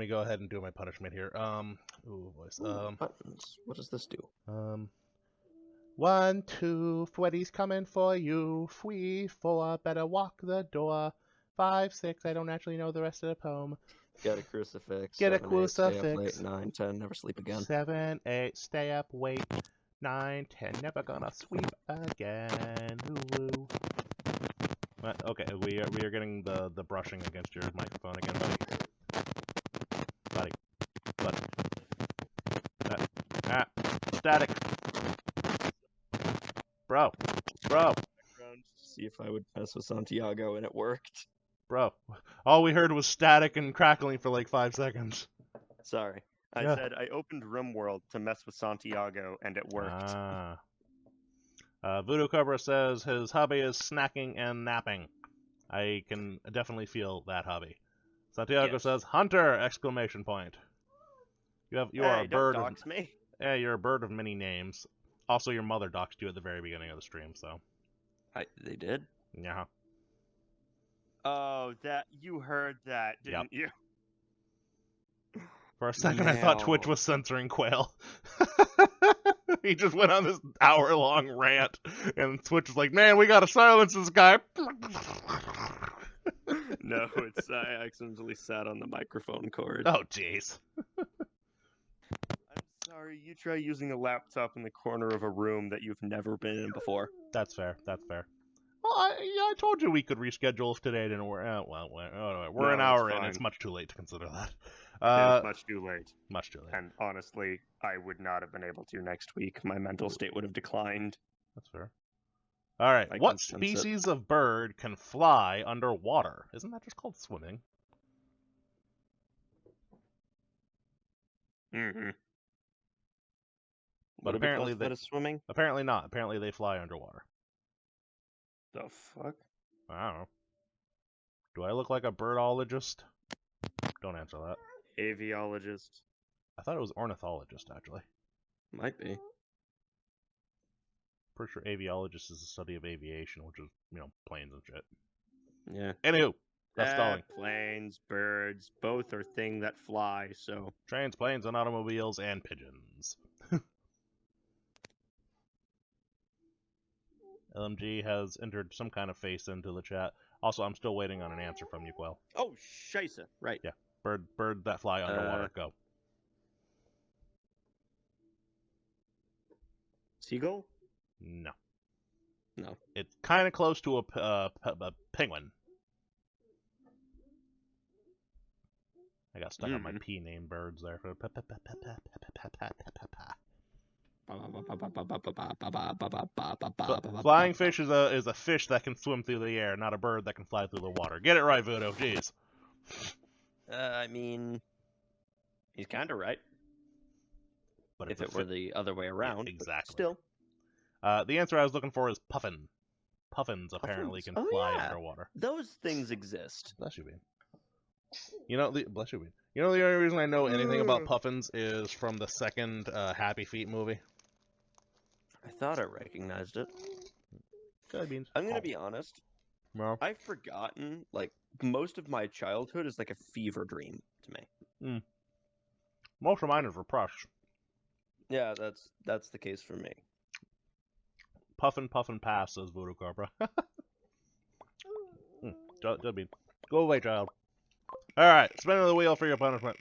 go ahead and do my punishment here. Ooh, voice. Buttons. What does this do? 1, 2, Freddy's coming for you. 3, 4, better walk the door. 5, 6, I don't actually know the rest of the poem. Get a crucifix. Get a 7, 8, stay up crucifix. late. 9, 10, never sleep again. 7, 8, stay up, wait. 9, 10, never gonna sweep again. Ooh, ooh. Okay, we are getting the brushing against your microphone again, buddy. Static. Bro. See if I would mess with Santiago, and it worked. Bro. All we heard was static and crackling for like 5 seconds. Sorry. I said I opened RimWorld to mess with Santiago, and it worked. Voodoo Cobra says his hobby is snacking and napping. I can definitely feel that hobby. Santiago says Hunter! Exclamation point. You are a bird don't dox me. Yeah, you're a bird of many names. Also, your mother doxed you at the very beginning of the stream, so. They did? Yeah. Oh, you heard that, didn't you? For a second, I thought Twitch was censoring Quail. He just went on this hour-long rant, and Twitch was like, "Man, we gotta silence this guy." No, I accidentally sat on the microphone cord. Oh, jeez. I'm sorry, you try using a laptop in the corner of a room that you've never been in before. That's fair. Well, I told you we could reschedule if today didn't work. We're an hour in. It's much too late to consider that. It's much too late. Much too late. And honestly, I would not have been able to next week. My mental state would have declined. That's fair. All right. What species of bird can fly underwater? Isn't that just called swimming? Mm-hmm. But apparently swimming? Apparently not. Apparently they fly underwater. The fuck? I don't know. Do I look like a birdologist? Don't answer that. Aviologist. I thought it was ornithologist, actually. Might be. Pretty sure aviologist is the study of aviation, which is, planes and shit. Yeah. Anywho, that's going. Planes, birds, both are things that fly, so... Trains, planes, and automobiles, and pigeons. LMG has entered some kind of face into the chat. Also, I'm still waiting on an answer from you, Quail. Oh, scheisse. Right. Yeah. Bird that fly underwater. Go. Seagull? No. No. It's kind of close to a penguin. I got stuck on my P name birds there. Flying fish is a fish that can swim through the air, not a bird that can fly through the water. Get it right, Voodoo. Jeez. I mean, he's kind of right. But if it were the other way around, yeah, exactly. Still. The answer I was looking for is puffin. Puffins apparently can fly underwater. Those things exist. Bless you, Bean. Bless you, Bean. The only reason I know anything about puffins is from the second Happy Feet movie. I thought I recognized it. Beans. I'm gonna be honest. No. I've forgotten, most of my childhood is like a fever dream to me. Most of mine is repressed. Yeah, that's the case for me. Puffin, pass, says Voodoo Cobra. Bean. Go away, child. Alright, spin the wheel for your punishment.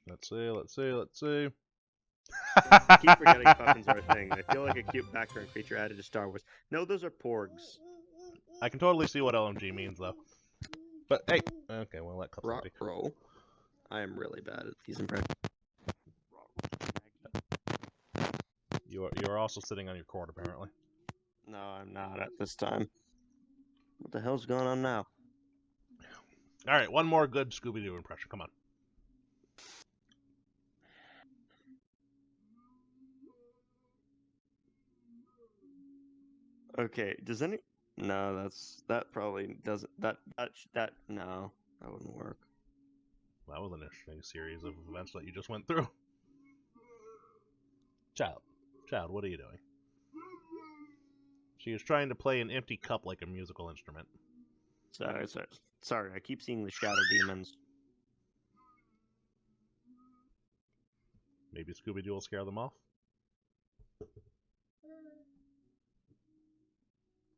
Let's see. I keep forgetting puffins are a thing. They feel like a cute background creature added to Star Wars. No, those are porgs. I can totally see what LMG means, though. But, hey. Okay, we'll let Cliff be. Roll. I am really bad at these impressions. You're also sitting on your cord, apparently. No, I'm not at this time. What the hell's going on now? All right, one more good Scooby-Doo impression. Come on. Okay, does any... No, that probably doesn't... That no, that wouldn't work. That was an interesting series of events that you just went through. Child, what are you doing? She is trying to play an empty cup like a musical instrument. Sorry, I keep seeing the shadow demons. Maybe Scooby-Doo will scare them off?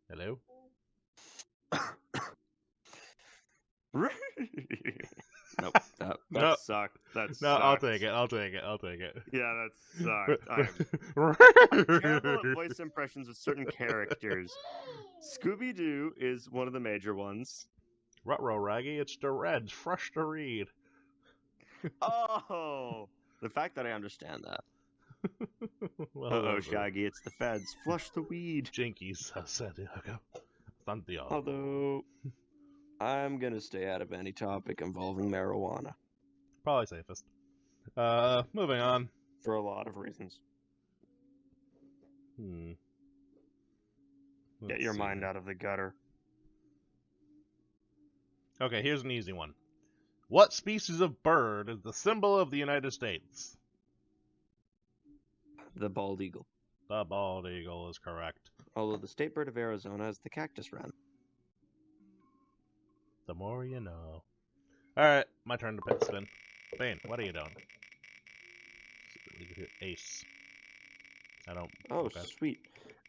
Hello? Nope, that sucked. That sucked. I'll take it. Yeah, that sucked. I'm terrible at voice impressions of certain characters. Scooby-Doo is one of the major ones. Ruh-roh, Raggy, it's the Reds, fresh to read. Oh! The fact that I understand that. Well, Uh-oh, Shaggy, it's the feds. Flush the weed. Jinkies, Santiago. Although, I'm gonna stay out of any topic involving marijuana. Probably safest. Moving on. For a lot of reasons. Get your mind out of the gutter. Okay, here's an easy one. What species of bird is the symbol of the United States? The bald eagle. The bald eagle is correct. Although the state bird of Arizona is the cactus wren. The more you know. Alright, my turn to pit spin. Bane, what are you doing? Ace. I don't... Oh, okay. Sweet.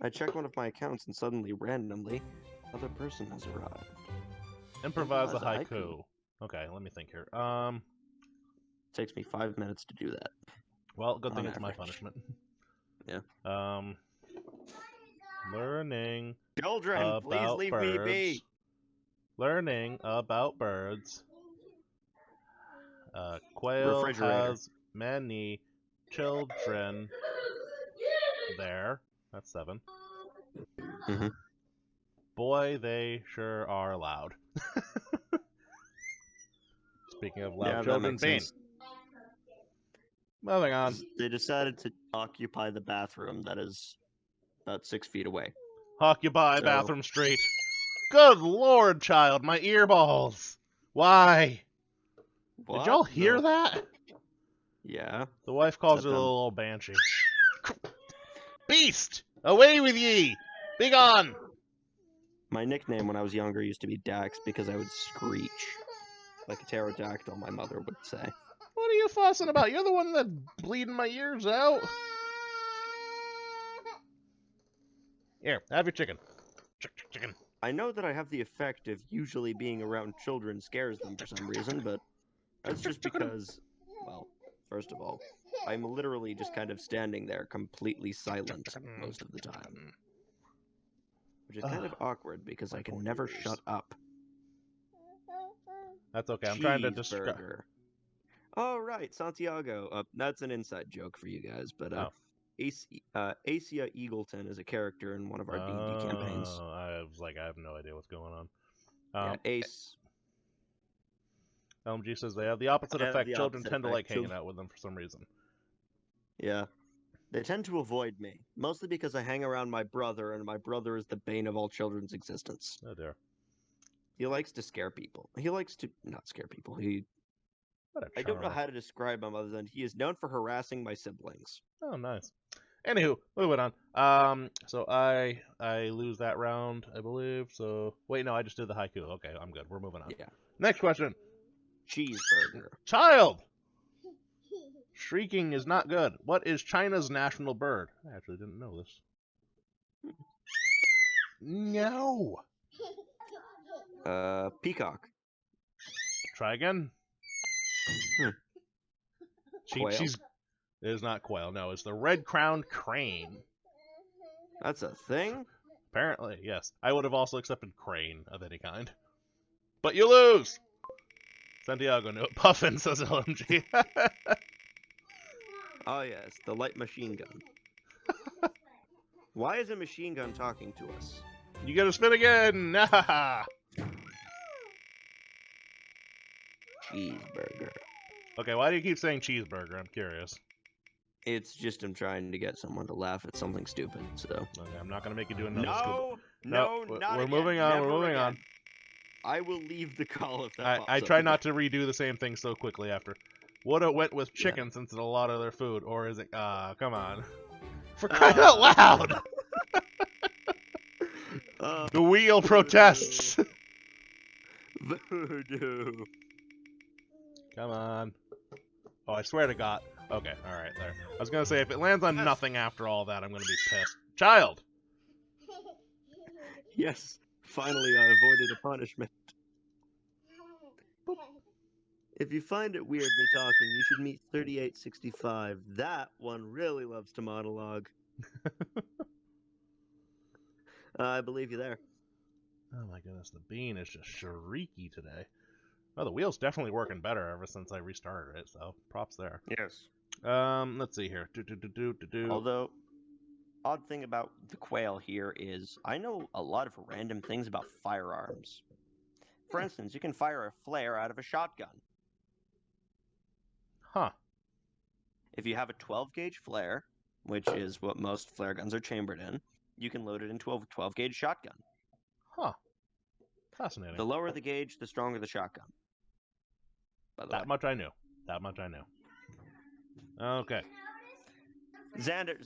I check one of my accounts and suddenly, randomly, another person has arrived. Improvise a haiku. Okay, let me think here. Takes me 5 minutes to do that. Well, good thing On it's my average. punishment. Yeah. Learning Children, about please leave birds. me be. Learning about birds. Quail has many children there. That's 7. Mm-hmm. Boy, they sure are loud. Speaking of loud children, Bane. Moving on. They decided to occupy the bathroom that is about 6 feet away. Occupy bathroom street. Good lord, child, my earballs. Why? What? Did y'all hear that? Yeah. The wife calls her a little old banshee. Beast! Away with ye! Begone! My nickname when I was younger used to be Dax because I would screech. Like a pterodactyl, my mother would say. What are you fussing about? You're the one that's bleeding my ears out. Here, have your chicken. Chicken. I know that I have the effect of usually being around children scares them for some reason, but that's just because, well, first of all, I'm literally just kind of standing there completely silent most of the time. Which is kind of awkward because I can never shut up. That's okay, I'm trying to describe. Oh, right, Santiago. That's an inside joke for you guys, but Asia Eagleton is a character in one of our D&D campaigns. I was like, I have no idea what's going on. Yeah, Ace. LMG says they have the opposite effect. Children tend to like hanging out with them for some reason. Yeah. They tend to avoid me, mostly because I hang around my brother, and my brother is the bane of all children's existence. Oh dear. He likes to scare people. He likes to not scare people. I don't know how to describe him other than he is known for harassing my siblings. Oh, nice. Anywho, moving on. So I lose that round, I believe. So wait, no, I just did the haiku. Okay, I'm good. We're moving on. Yeah. Next question. Cheeseburger. Child. Shrieking is not good. What is China's national bird? I actually didn't know this. No. Peacock. Try again. Quail? It is not quail. No, it's the red-crowned crane. That's a thing? Apparently, yes. I would have also accepted crane of any kind. But you lose! Santiago knew it. Puffin, says LMG. Oh yes, the light machine gun. Why is a machine gun talking to us? You gotta spin again! cheeseburger. Okay, why do you keep saying cheeseburger? I'm curious. It's just I'm trying to get someone to laugh at something stupid, so. Okay, I'm not gonna make you do another stupid. No, not we're again. moving on. Never we're moving again. on. I will leave the call if that pops up. I try not to redo the same thing so quickly after. Would have went with chicken Yeah. since it's a lot of their food, or is it? Come on. For crying out loud! The wheel protests! Voodoo. Come on. Oh, I swear to God. Okay, alright, there. I was gonna say, if it lands on nothing after all that, I'm gonna be pissed. Child! Yes, finally I avoided a punishment. If you find it weird me talking, you should meet 3865. That one really loves to monologue. I believe you there. Oh my goodness, the bean is just shrieky today. Oh, the wheel's definitely working better ever since I restarted it, so props there. Yes. Let's see here. Although, odd thing about the Quail here is I know a lot of random things about firearms. For instance, you can fire a flare out of a shotgun. Huh. If you have a 12-gauge flare, which is what most flare guns are chambered in, you can load it into a 12-gauge shotgun. Huh. Fascinating. The lower the gauge, the stronger the shotgun. That much I knew. That much I knew. Okay. Xander.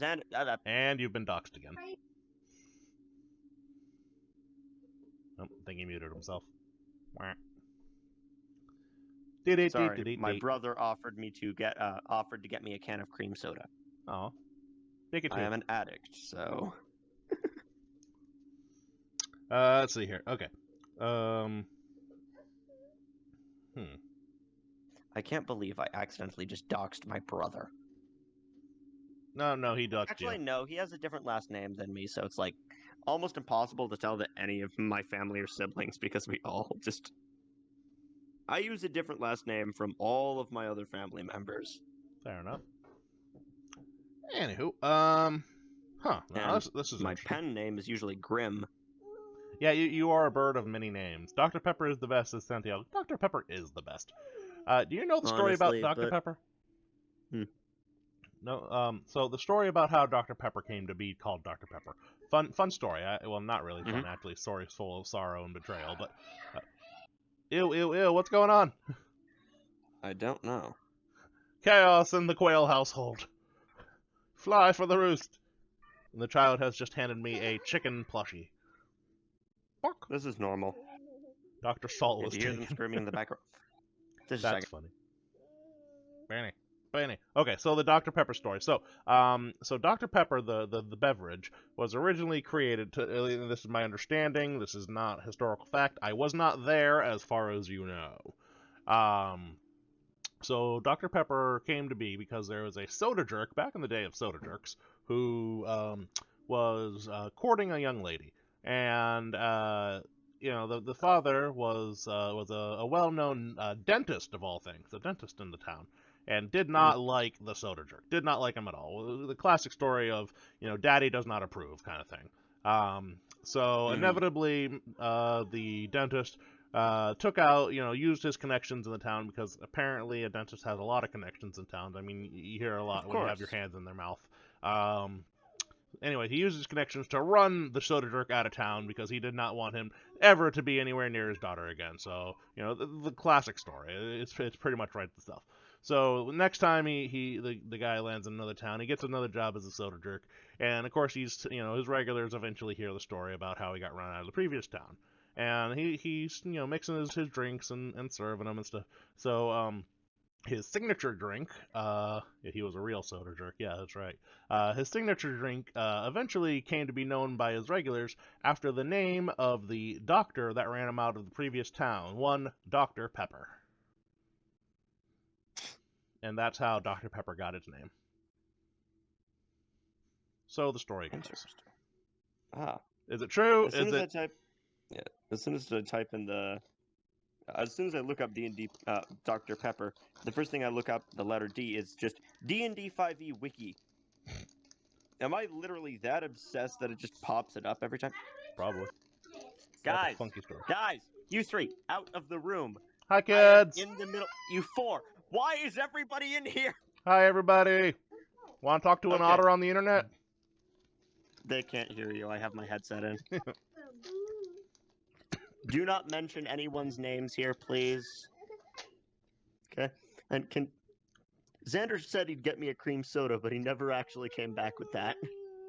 And you've been doxxed again. Oh, I think he muted himself. Sorry, my brother offered to get me a can of cream soda. Oh, take it too. I am an addict, so. Let's see here. Okay. I can't believe I accidentally just doxed my brother. No, he doxed Actually, you. no, he has a different last name than me, so it's like almost impossible to tell that any of my family are siblings because we all just. I use a different last name from all of my other family members. Fair enough. Anywho, huh? No, this is my pen name is usually Grim. Yeah, you are a bird of many names. Dr. Pepper is the best, says Santiago. Dr. Pepper is the best. Do you know the story about Dr. Pepper? No. So the story about how Dr. Pepper came to be called Dr. Pepper. Fun story. Well, not really fun, actually. Story full of sorrow and betrayal, but. Ew, what's going on? I don't know. Chaos in the Quail household. Fly for the roost. And the child has just handed me a chicken plushie. Fuck. This is normal. Dr. Salt was taken. You hear them screaming in the background. That's funny. Benny. Okay, so the Dr. Pepper story. So Dr. Pepper, the beverage, was originally created to. This is my understanding. This is not historical fact. I was not there, as far as you know. So Dr. Pepper came to be because there was a soda jerk back in the day of soda jerks who was courting a young lady, and the father was a well-known dentist of all things, a dentist in the town. And did not like the soda jerk. Did not like him at all. The classic story of, daddy does not approve kind of thing. So inevitably, the dentist took out, used his connections in the town, because apparently a dentist has a lot of connections in towns. I mean, you hear a lot when you have your hands in their mouth. Anyway, he used his connections to run the soda jerk out of town because he did not want him ever to be anywhere near his daughter again. So, the classic story. It's pretty much right stuff. So next time the guy lands in another town, he gets another job as a soda jerk, and of course his regulars eventually hear the story about how he got run out of the previous town, and he's mixing his drinks and serving them and stuff. So his signature drink, he was a real soda jerk, yeah, that's right. His signature drink eventually came to be known by his regulars after the name of the doctor that ran him out of the previous town, one Dr. Pepper. And that's how Dr. Pepper got its name. So the story goes. Ah. Is it true? As soon as I look up D&D Dr. Pepper, the first thing I look up, the letter D, is just D&D 5e wiki. Am I literally that obsessed that it just pops it up every time? Probably. Guys, you three, out of the room. Hi, kids. In the middle. You four. Why is everybody in here? Hi, everybody. Want to talk to an otter on the internet? They can't hear you. I have my headset in. Do not mention anyone's names here, please. Okay. And Xander said he'd get me a cream soda, but he never actually came back with that.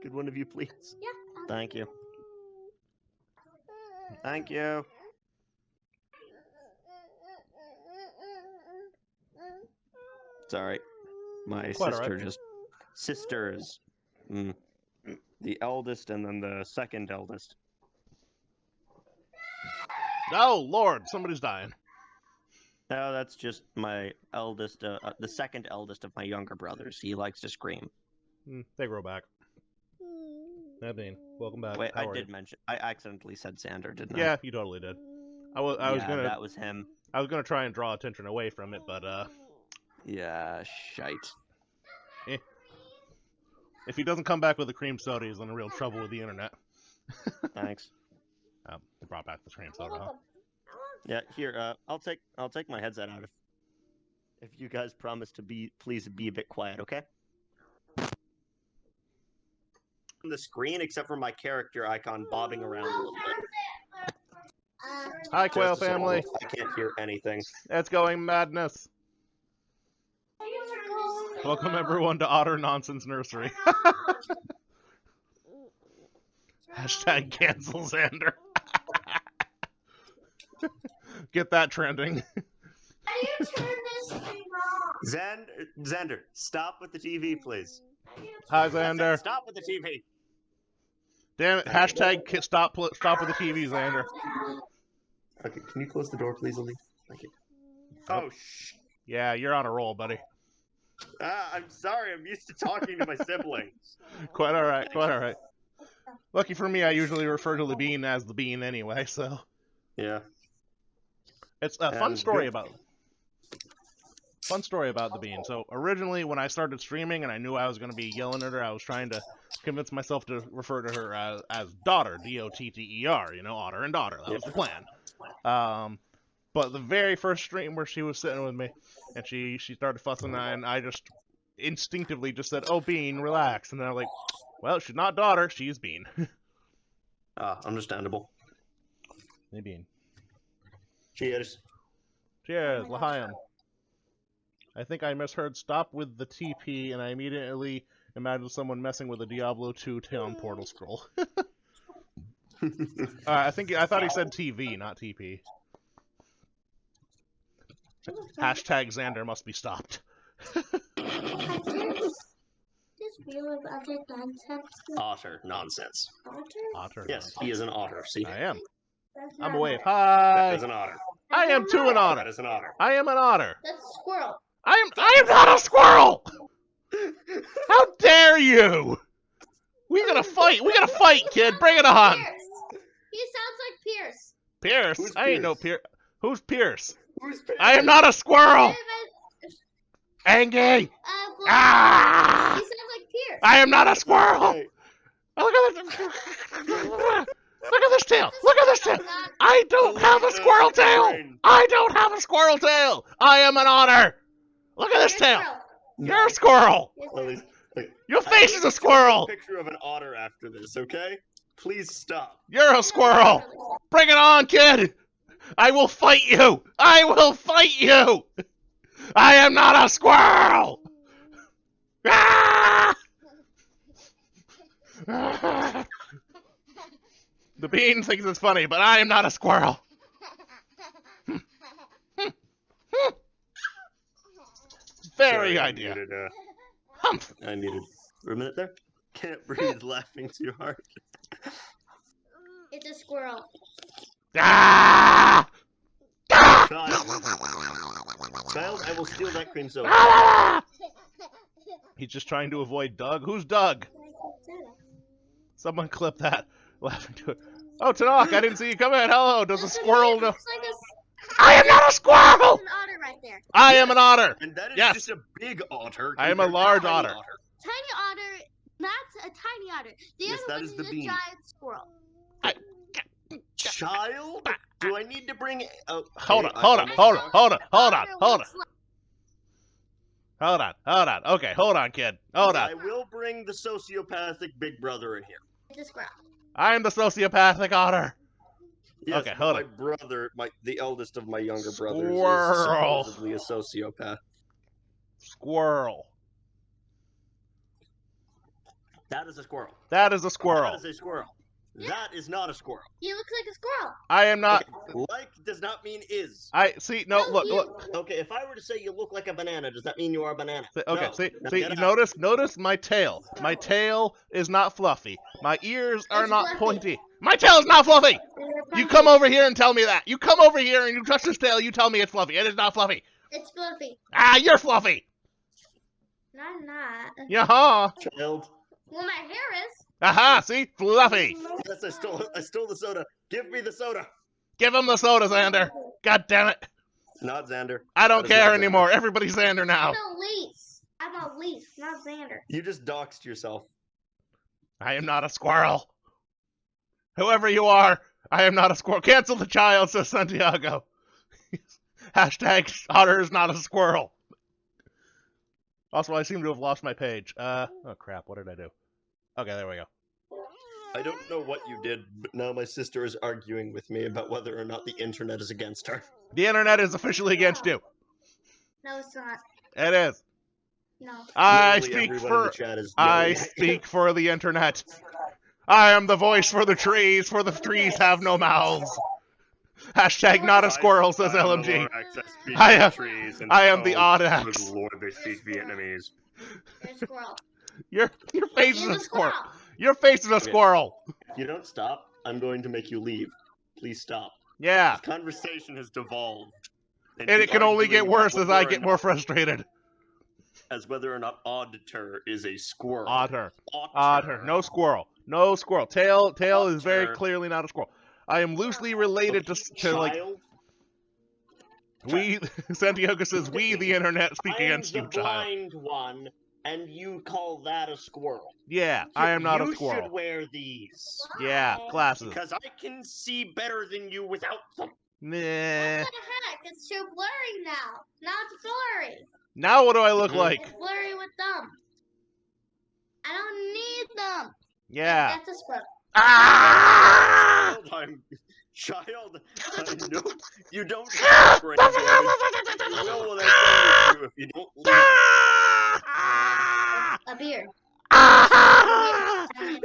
Could one of you please? Yeah. Thank you. Thank you. Sorry. My sisters. The eldest and then the second eldest. Oh, Lord, somebody's dying. No, that's just my eldest, the second eldest of my younger brothers. He likes to scream. They grow back. Nadine, welcome back. Wait, I accidentally said Xander, didn't I? Yeah, you totally did. I was gonna. That was him. I was gonna try and draw attention away from it, but Yeah, shite. If he doesn't come back with a cream soda, he's in real trouble with the internet. Thanks. They brought back the cream soda. Huh? Yeah, here. I'll take my headset out if you guys promise to please be a bit quiet, okay? On the screen, except for my character icon bobbing around a little bit. Hi, Quail family. I can't hear anything. It's going madness. Welcome everyone to Otter Nonsense Nursery. Hashtag cancel Xander. Get that trending. How do you turn this thing off? Xander, stop with the TV, please. Hi, Xander. Stop with the TV. Damn it! Hashtag stop with the TV, Xander. Okay, can you close the door, please, Elise? Thank you. Oh, shh. Yeah, you're on a roll, buddy. I'm sorry. I'm used to talking to my siblings. Quite all right. Quite all right. Lucky for me, I usually refer to the bean as the bean anyway, so. Yeah. It's a fun story about the bean. So originally, when I started streaming and I knew I was going to be yelling at her, I was trying to convince myself to refer to her as daughter, D-O-T-T-E-R, you know, otter and daughter. That was the plan. But the very first stream where she was sitting with me, and she started fussing, and I just instinctively just said, "Oh, Bean, relax." And they're like, "Well, she's not daughter, she's Bean." Understandable. Hey, Bean. Cheers. Cheers, L'chaim. I think I misheard "stop with the TP," and I immediately imagined someone messing with a Diablo 2 town portal scroll. I thought he said TV, not TP. Hashtag Xander must be stopped. Otter nonsense. Otter. Yes, he is an otter. See, I am. I'm a wave. Hi. That is an otter. I am too an otter. That is an otter. I am an otter. That's a squirrel. I am not a squirrel. How dare you? We gotta fight. We gotta fight, kid. Bring it on. Pierce. He sounds like Pierce. Pierce? Who's I ain't Pierce? no Pierce. Who's Pierce? Who's Pierce? I am not a squirrel. Angie. Ah! He sounds like Pierce. I am not a squirrel. Hey, Look at this. Look at this tail. Look at this tail. I don't have a squirrel tail. I don't have a squirrel tail. I am an otter. Look at this tail. You're a squirrel. Elise, Your face is a squirrel. picture of an otter after this, okay? Please stop. You're a squirrel. Bring it on, kid. I will fight you. I will fight you. I am not a squirrel. Ah! The bean thinks it's funny, but I am not a squirrel. Very Sorry, idea. Humph. I needed a minute there. Can't breathe laughing too hard. It's a squirrel. Ah! Child, I will steal that cream soda. Ah! He's just trying to avoid Doug. Who's Doug? Someone clip that. Laughing to it. Oh, Tanakh, I didn't see you come in. Hello. Does a squirrel know? I am not a squirrel! An otter right there. I am an otter. And that is Yes. just a big otter. I am a compared to large tiny otter. Tiny otter. That's a tiny otter. The Yes, other that one is is the a bean. giant squirrel. Child? Do I need to bring? Oh, Hold on. Okay, hold on, kid. Hold on. I will bring the sociopathic big brother in here. It's a squirrel. I'm the sociopathic Otter. Yes, Okay, but hold my on. brother, the eldest of my younger brothers, Squirrel. is supposedly a sociopath. Squirrel. That is a squirrel. That is a squirrel. That is a squirrel. That is not a squirrel. He looks like a squirrel. I am not. Okay, like does not mean is. I see. No, No, look. Okay, if I were to say you look like a banana, does that mean you are a banana? Okay, No. see. Now You get out. notice my tail. My tail is not fluffy. My ears are It's not fluffy. pointy. My tail is not fluffy. You come over here and tell me that. You come over here and you touch this tail. You tell me it's fluffy. It is not fluffy. It's fluffy. Ah, you're fluffy. No, I'm not. Yaha. Child. Well, my hair is. Aha. See, fluffy. Yes, I stole the soda. Give me the soda. Give him the soda, Xander. God damn it. Not Xander. I don't That is care not Xander. anymore. Everybody's Xander now. I'm Elise. I'm Elise, not Xander. You just doxed yourself. I am not a squirrel. Whoever you are, I am not a squirrel. Cancel the child, says Santiago. Hashtag Otter is not a squirrel. Also, I seem to have lost my page. Oh crap, what did I do? Okay, there we go. I don't know what you did, but now my sister is arguing with me about whether or not the internet is against her. The internet is officially against you. No, it's not. It is. No. I Literally speak everyone in for the chat is I yelling at you. speak for the internet. I am the voice for the trees trees have no mouths. Hashtag not a squirrel, says LMG. I am the odd axe. Good lord, they speak Vietnamese. You're a squirrel. Your face is You're a a squirrel. squirrel. Your face is a squirrel. If you don't stop, I'm going to make you leave. Please stop. Yeah. This conversation has devolved. And it can only get worse as I get more frustrated. As whether or not Oddter is a squirrel. Otter. Otter. No squirrel. No squirrel. Tail is very Otter. clearly not a squirrel. I am loosely related to like Child, we. Santiago says we, the internet, speak I am against the you, child. blind one, and you call that a squirrel. Yeah, I am not a You squirrel. should wear these. Yeah, glasses. Because I can see better than you without them. Nah. What the heck? It's so blurry now. Now it's blurry. Now what do I look like? It's blurry with them. I don't need them. Yeah. That's a squirrel. Ah! Child, I know you don't have brain damage. You will when I send it to you if you don't leave. A beard. Ah!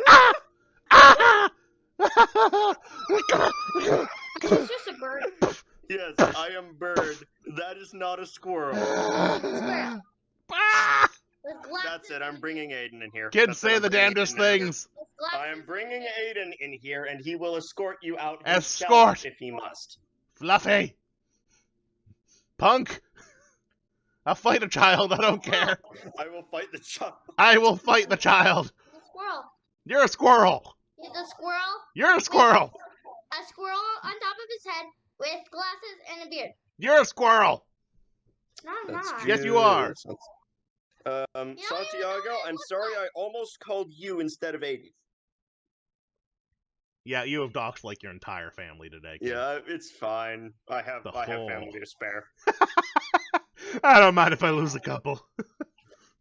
It's just a bird. Yes, I am Bird. That is not a squirrel. Squirrel. Ah! With glasses. That's it. I'm bringing Aiden in here. Kids That's say it, the I'm bringing damnedest Aiden in here. things. With glasses. I am bringing Aiden in here, and he will escort you out Escort. himself if he must. Fluffy. Punk. I'll fight a child, I don't care. I will fight the child. I will fight the child. A squirrel. You're a squirrel. He's a squirrel. You're a squirrel. A squirrel on top of his head with glasses and a beard. You're a squirrel. No, I'm That's not. Yes, you are. Santiago, I'm sorry I almost called you instead of Aiden. Yeah, you have doxed like your entire family today. Kid. Yeah, it's fine. I have The I have whole- family to spare. I don't mind if I lose a couple.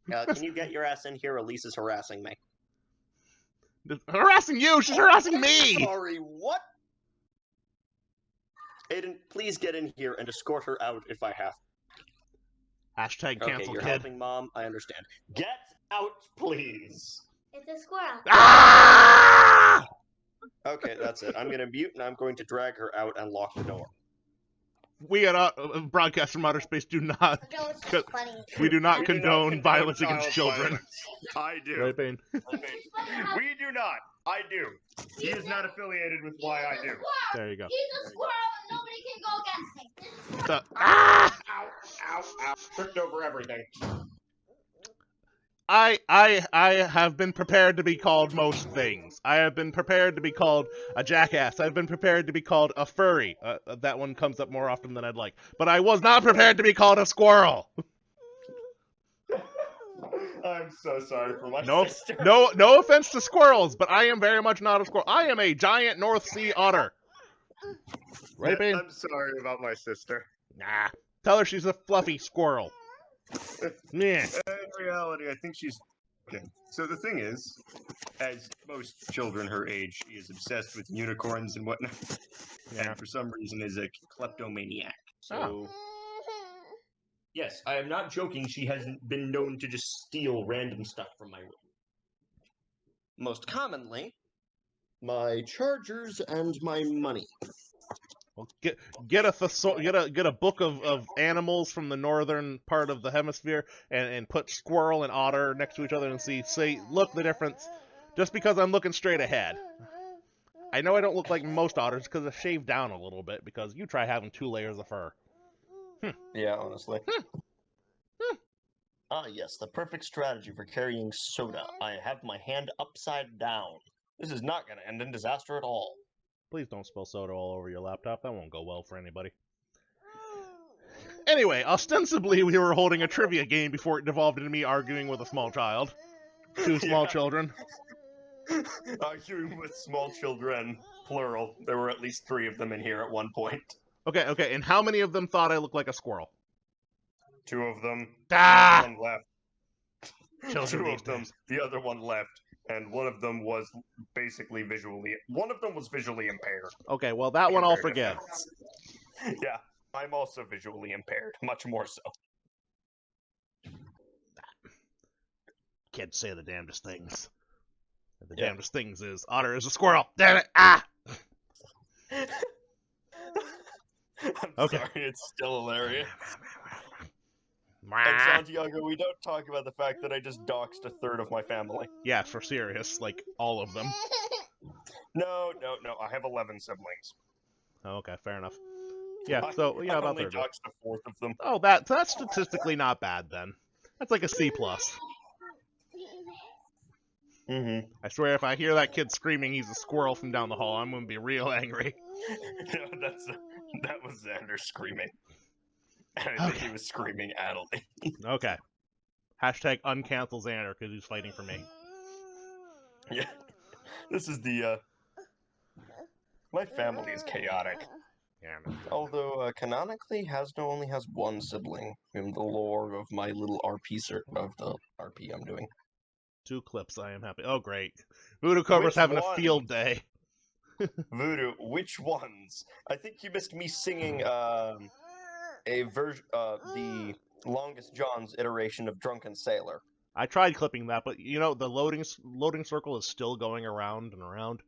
Can you get your ass in here? Elise is harassing me. Harassing you? She's harassing me. Sorry, what? Aiden, please get in here and escort her out if I have. Hashtag Okay, cancel you're kid. helping mom. I understand. Get out, please. It's a squirrel. Ah! Okay, that's it. I'm gonna mute and I'm going to drag her out and lock the door. We at Broadcast from Outer Space do not. No, it's just funny. We do not We do not condone violence against child children. violence. I do. Right, Bane? We do not. I do. He is not affiliated with why I do. There you go. He's a squirrel and nobody can go against me. Ah! Ow, ow. Tripped over everything. I have been prepared to be called most things. I have been prepared to be called a jackass. I've been prepared to be called a furry. That one comes up more often than I'd like. But I was not prepared to be called a squirrel. I'm so sorry for my No, sister. no offense to squirrels, but I am very much not a squirrel. I am a giant North Sea otter. Right, Bane? I'm sorry about my sister. Nah. Tell her she's a fluffy squirrel. Yeah. In reality, I think she's okay. So the thing is, as most children her age, she is obsessed with unicorns and whatnot, Yeah. and for some reason is a kleptomaniac. So, yes, I am not joking. She has been known to just steal random stuff from my room. Most commonly, my chargers and my money. Well, get a book of animals from the northern part of the hemisphere and put squirrel and otter next to each other and say look the difference. Just because I'm looking straight ahead. I know I don't look like most otters because I shaved down a little bit because you try having 2 layers of fur. Yeah, honestly. Ah, yes, the perfect strategy for carrying soda. I have my hand upside down. This is not going to end in disaster at all. Please don't spill soda all over your laptop. That won't go well for anybody. Anyway, ostensibly we were holding a trivia game before it devolved into me arguing with a small child. 2 small children. Arguing with small children, plural. There were at least 3 of them in here at one point. Okay, and how many of them thought I looked like a squirrel? 2 of them. Ah! The other one left. Children 2 these of them. days. The other one left. And one of them was basically visually... One of them was visually impaired. Okay, well that one I'll forgive. Yeah, I'm also visually impaired. Much more so. Kids say the damnedest things. The damnedest things is, Otter is a squirrel. Damn it! Ah! I'm sorry, it's still hilarious. And Santiago, we don't talk about the fact that I just doxed a third of my family. Yeah, for serious, like all of them. No, I have 11 siblings. Oh, okay, fair enough. Yeah, so yeah, about only 30. doxed a fourth of them. Oh, that's statistically not bad then. That's like a C+. Mm-hmm. I swear, if I hear that kid screaming he's a squirrel from down the hall, I'm gonna be real angry. No, that was Xander screaming. And I think he was screaming adultly. Okay. Hashtag uncancel Xander because he's fighting for me. Yeah. This is the, my family is chaotic. Yeah. Although, canonically, Hasno only has 1 sibling in the lore of my little of the RP I'm doing. 2 clips, I am happy. Oh, great. Voodoo Cobra's having a field day. Voodoo, which ones? I think you missed me singing, the Longest John's iteration of Drunken Sailor. I tried clipping that, but you know, the loading circle is still going around and around.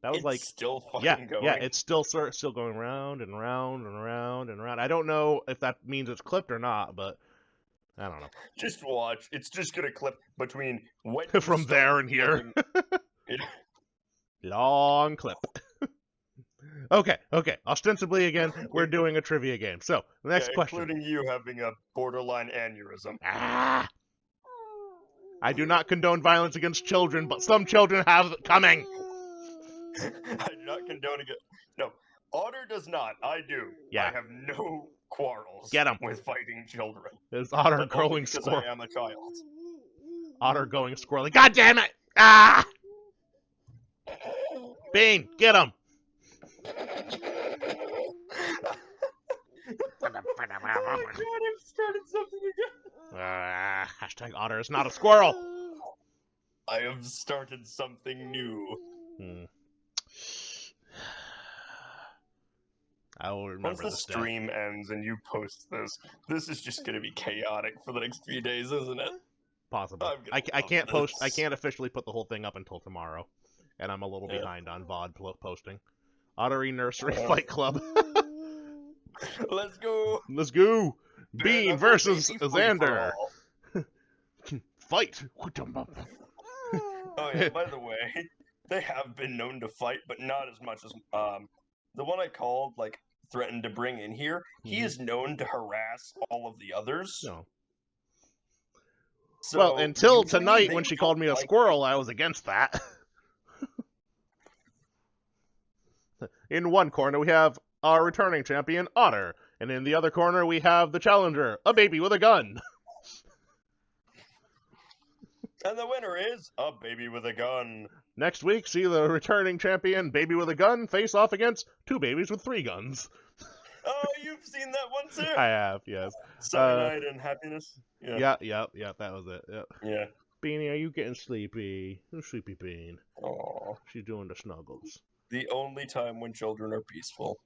That was It's like still fucking going. Yeah, it's still going round and round and round and round. I don't know if that means it's clipped or not, but I don't know. Just watch. It's just gonna clip between when from there and here. Long clip. Okay. Ostensibly, again, we're doing a trivia game. So, the next question. Including you having a borderline aneurysm. Ah! I do not condone violence against children, but some children have it coming. I do not condone it. No, Otter does not. I do. Yeah. I have no quarrels with fighting children. There's Otter growing squirrel. I am a child. Otter going squirrely. God damn it! Ah! Bane, get him! Oh my god, I've started something again. Hashtag Otter is not a squirrel. I have started something new. I will remember Once the stream ends and you post this, this is just going to be chaotic for the next few days, isn't it? Possibly. I can't post. I can't officially put the whole thing up until tomorrow, and I'm a little behind on VOD posting. Ottery Nursery Fight Club. Let's go. Let's go. Bean versus Xander. Fight. Oh yeah. By the way, they have been known to fight, but not as much as the one I called threatened to bring in here. He is known to harass all of the others. No. So well, until tonight when she called me a squirrel, I was against that. In one corner, we have our returning champion, Otter. And in the other corner, we have the challenger, a baby with a gun. And the winner is a baby with a gun. Next week, see the returning champion, Baby with a Gun, face off against 2 babies with 3 guns. Oh, you've seen that one, sir? I have, yes. Cyanide and Happiness? Yeah, that was it. Yep. Yeah. Beanie, are you getting sleepy? Sleepy Bean. Aw. She's doing the snuggles. The only time when children are peaceful.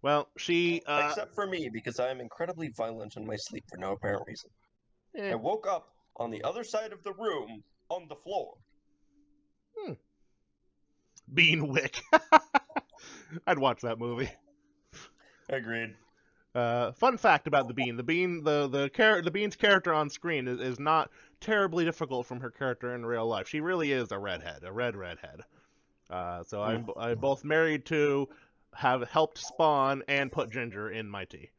Well, she... Except for me, because I am incredibly violent in my sleep for no apparent reason. I woke up on the other side of the room, on the floor. Bean Wick. I'd watch that movie. Agreed. Fun fact about the Bean: the Bean's character on screen is not terribly difficult from her character in real life. She really is a redhead, a redhead. So I'm both married to, have helped spawn, and put ginger in my tea.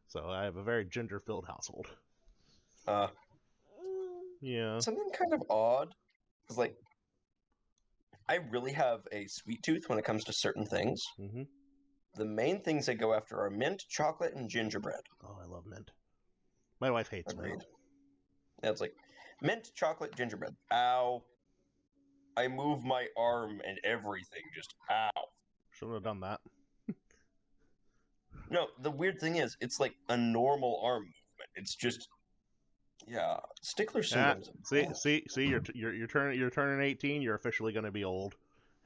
So I have a very ginger-filled household. Yeah. Something kind of odd is like, I really have a sweet tooth when it comes to certain things. Mm-hmm. The main things I go after are mint, chocolate, and gingerbread. Oh, I love mint. My wife hates mint. Yeah, it's like mint, chocolate, gingerbread. Ow. I move my arm and everything just ow. Shouldn't have done that. No, the weird thing is, it's like a normal arm movement. It's just, yeah, stickler syndrome. See, you're turning 18. You're officially going to be old.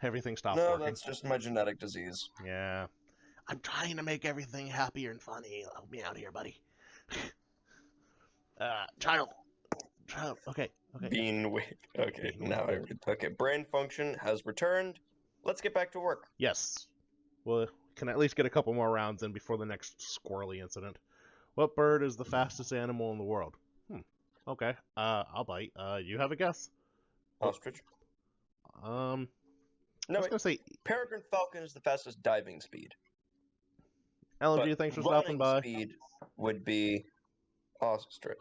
Everything stops No, working. that's just my genetic disease. Yeah. I'm trying to make everything happier and funny. Help me out here, buddy. Child. Okay. Bean wig. Okay, now I read. Okay, brain function has returned. Let's get back to work. Yes. Well, can at least get a couple more rounds in before the next squirrely incident. What bird is the fastest animal in the world? Okay. I'll bite. You have a guess? Ostrich. I was No, gonna say peregrine falcon is the fastest diving speed. LMG. Thanks for stopping by. Speed would be ostrich.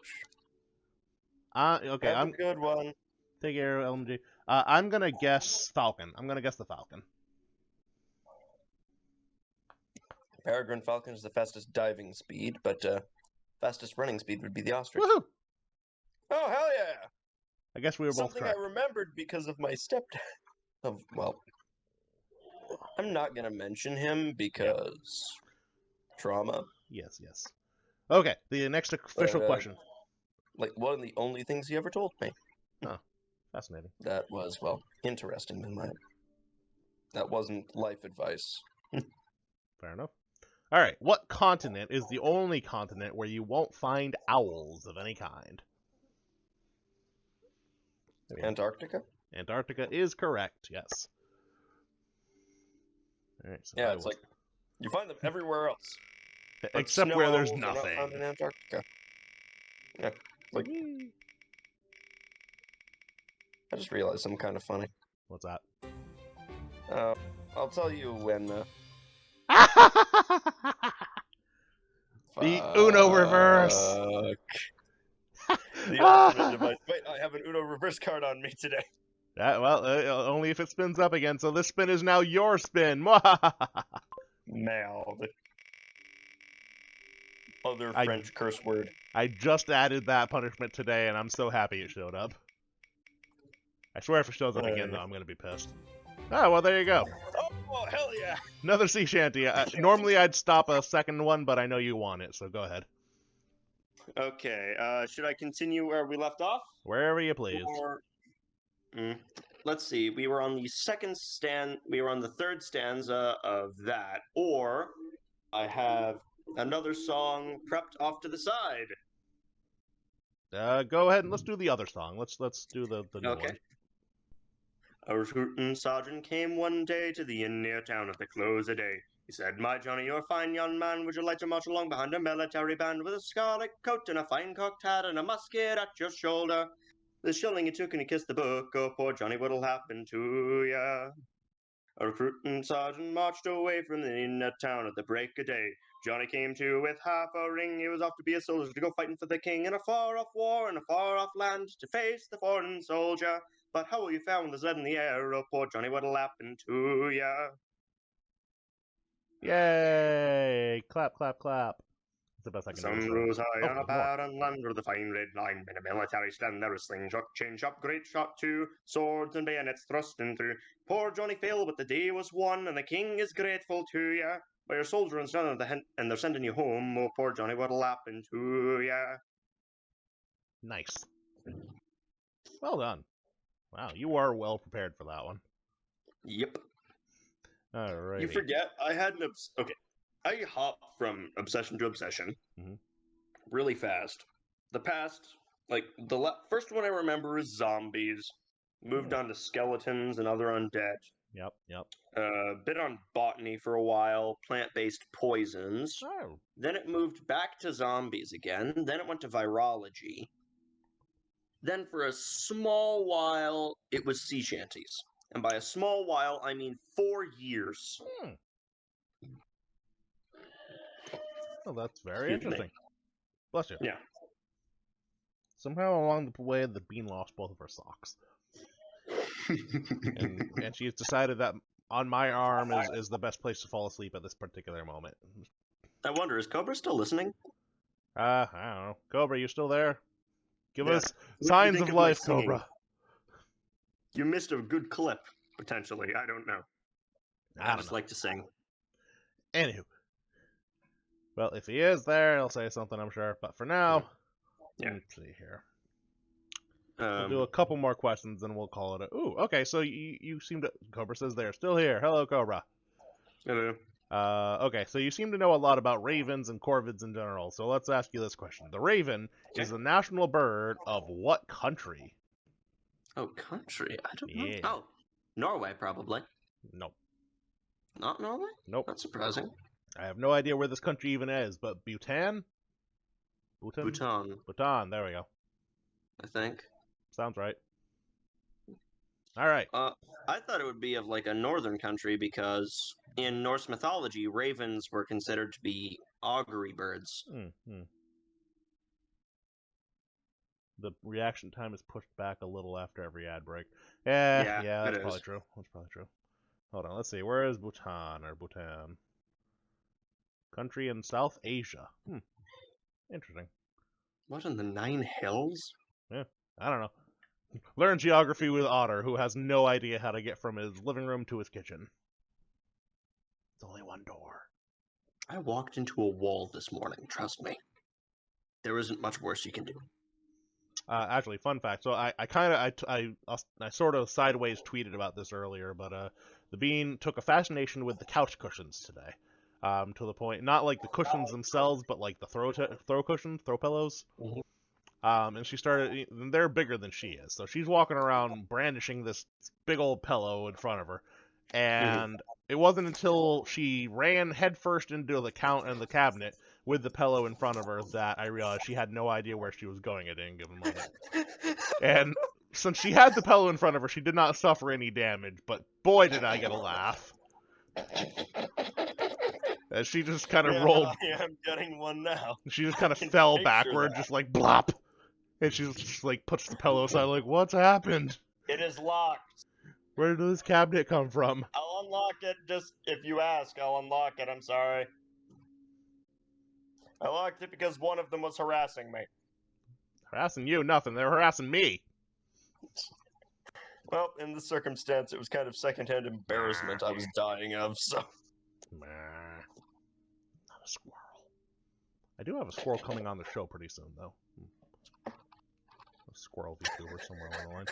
Okay. Have a good one. Take care, LMG. I'm gonna guess falcon. I'm gonna guess the falcon. Peregrine falcon is the fastest diving speed, but fastest running speed would be the ostrich. Woohoo! Oh, hell yeah! I guess we were both Something correct. I remembered because of my stepdad. Well, I'm not gonna mention him because trauma. Yes. Okay, the next official question. Like, one of the only things he ever told me. Oh, fascinating. That was, well, interesting in my... That wasn't life advice. Fair enough. Alright, what continent is the only continent where you won't find owls of any kind? Antarctica? Antarctica is correct, yes. Alright, so yeah, it's like, you find them everywhere else. Except where there's owls are nothing. not found in Antarctica. Yeah, like... I just realized something kind of funny. What's that? I'll tell you when... The Uno reverse! The ultimate device. Wait, I have an Uno reverse card on me today. Well, only if it spins up again, so this spin is now your spin. Nailed. Other French curse word. I just added that punishment today, and I'm so happy it showed up. I swear if it shows up again, though, I'm going to be pissed. Oh, well, there you go. Oh, hell yeah! Another sea shanty. Normally I'd stop a second one, but I know you want it, so go ahead. Okay, should I continue where we left off? Wherever you please. Or... Let's see, we were on the third stanza of that, or I have another song prepped off to the side. Go ahead and let's do the other song. Let's do the new one. A recruiting sergeant came one day to the inn near town at the close of day. He said, "My Johnny, you're a fine young man. Would you like to march along behind a military band with a scarlet coat and a fine cocked hat and a musket at your shoulder? The shilling you took and you kissed the book. Oh, poor Johnny, what'll happen to ya?" A recruiting sergeant marched away from the inn at town at the break of day. Johnny came to with half a ring. He was off to be a soldier, to go fighting for the king in a far-off war in a far-off land, to face the foreign soldier. But how will you fare when there's lead in the air? Oh, poor Johnny, what'll happen to ya? Yay! Clap, clap, clap. That's the best I can Sun do. rose high Oh, on a there's more. barren land with a fine red line. In a military stand there was slingshot, chain shot, great shot too, swords and bayonets thrusting through. Poor Johnny fell, but the day was won, and the king is grateful to ya. By your soldier and son and they're sending you home. Oh, poor Johnny, what'll happen to ya? Nice. Well done. Wow, you are well prepared for that one. Yep. Alrighty. You forget, I had an okay. I hopped from obsession to obsession really fast. The past, like, first one I remember is zombies. Moved on to skeletons and other undead. Yep. Bit on botany for a while, plant-based poisons. Oh. Then it moved back to zombies again. Then it went to virology. Then for a small while, it was sea shanties. And by a small while, I mean 4 years. Well, that's very Excuse me. interesting. Bless you. Yeah. Somehow along the way, the bean lost both of her socks. and she's decided that on my arm is the best place to fall asleep at this particular moment. I wonder, is Cobra still listening? I don't know. Cobra, you still there? Give Yeah. us What do you signs think of my life, singing? Cobra. You missed a good clip, potentially. I don't know. I just like to sing. Anywho. Well, if he is there, he'll say something, I'm sure. But for now, Yeah. let's see here. We'll do a couple more questions, and we'll call it a... Ooh, okay, so you seem to... Cobra says they're still here. Hello, Cobra. Hello. Okay, so you seem to know a lot about ravens and corvids in general, so let's ask you this question. The raven is the national bird of what country? Oh, country? I don't know. Yeah. Oh, Norway, probably. Nope. Not Norway? Nope. Not surprising. I have no idea where this country even is, but Bhutan? Bhutan, Bhutan, there we go. I think. Sounds right. Alright. I thought it would be of like a northern country because in Norse mythology, ravens were considered to be augury birds. The reaction time is pushed back a little after every ad break. Yeah, that's probably true. That's probably true. Hold on, let's see. Where is Bhutan or Bhutan? Country in South Asia. Interesting. What in the Nine Hills? Yeah, I don't know. Learn geography with Otter, who has no idea how to get from his living room to his kitchen. It's only one door. I walked into a wall this morning, trust me. There isn't much worse you can do. Actually, fun fact. So I sort of sideways tweeted about this earlier, but the bean took a fascination with the couch cushions today. To the point, not like the cushions themselves, but like the throw cushions, throw pillows. And she started, they're bigger than she is. So she's walking around brandishing this big old pillow in front of her. And it wasn't until she ran headfirst into the cabinet with the pillow in front of her that I realized she had no idea where she was going at any given moment. And since she had the pillow in front of her, she did not suffer any damage, but boy did I get a laugh. As she just kind of rolled. I am getting one now. She just kind of fell backward, just like blop. And she just like puts the pillow aside, like, what's happened? It is locked. Where did this cabinet come from? I'll unlock it just if you ask. I'll unlock it. I'm sorry. I locked it because one of them was harassing me. Harassing you? Nothing. They're harassing me. Well, in this circumstance, it was kind of secondhand embarrassment I was dying of, so... Not a squirrel. I do have a squirrel coming on the show pretty soon, though. A squirrel VTuber somewhere along the line.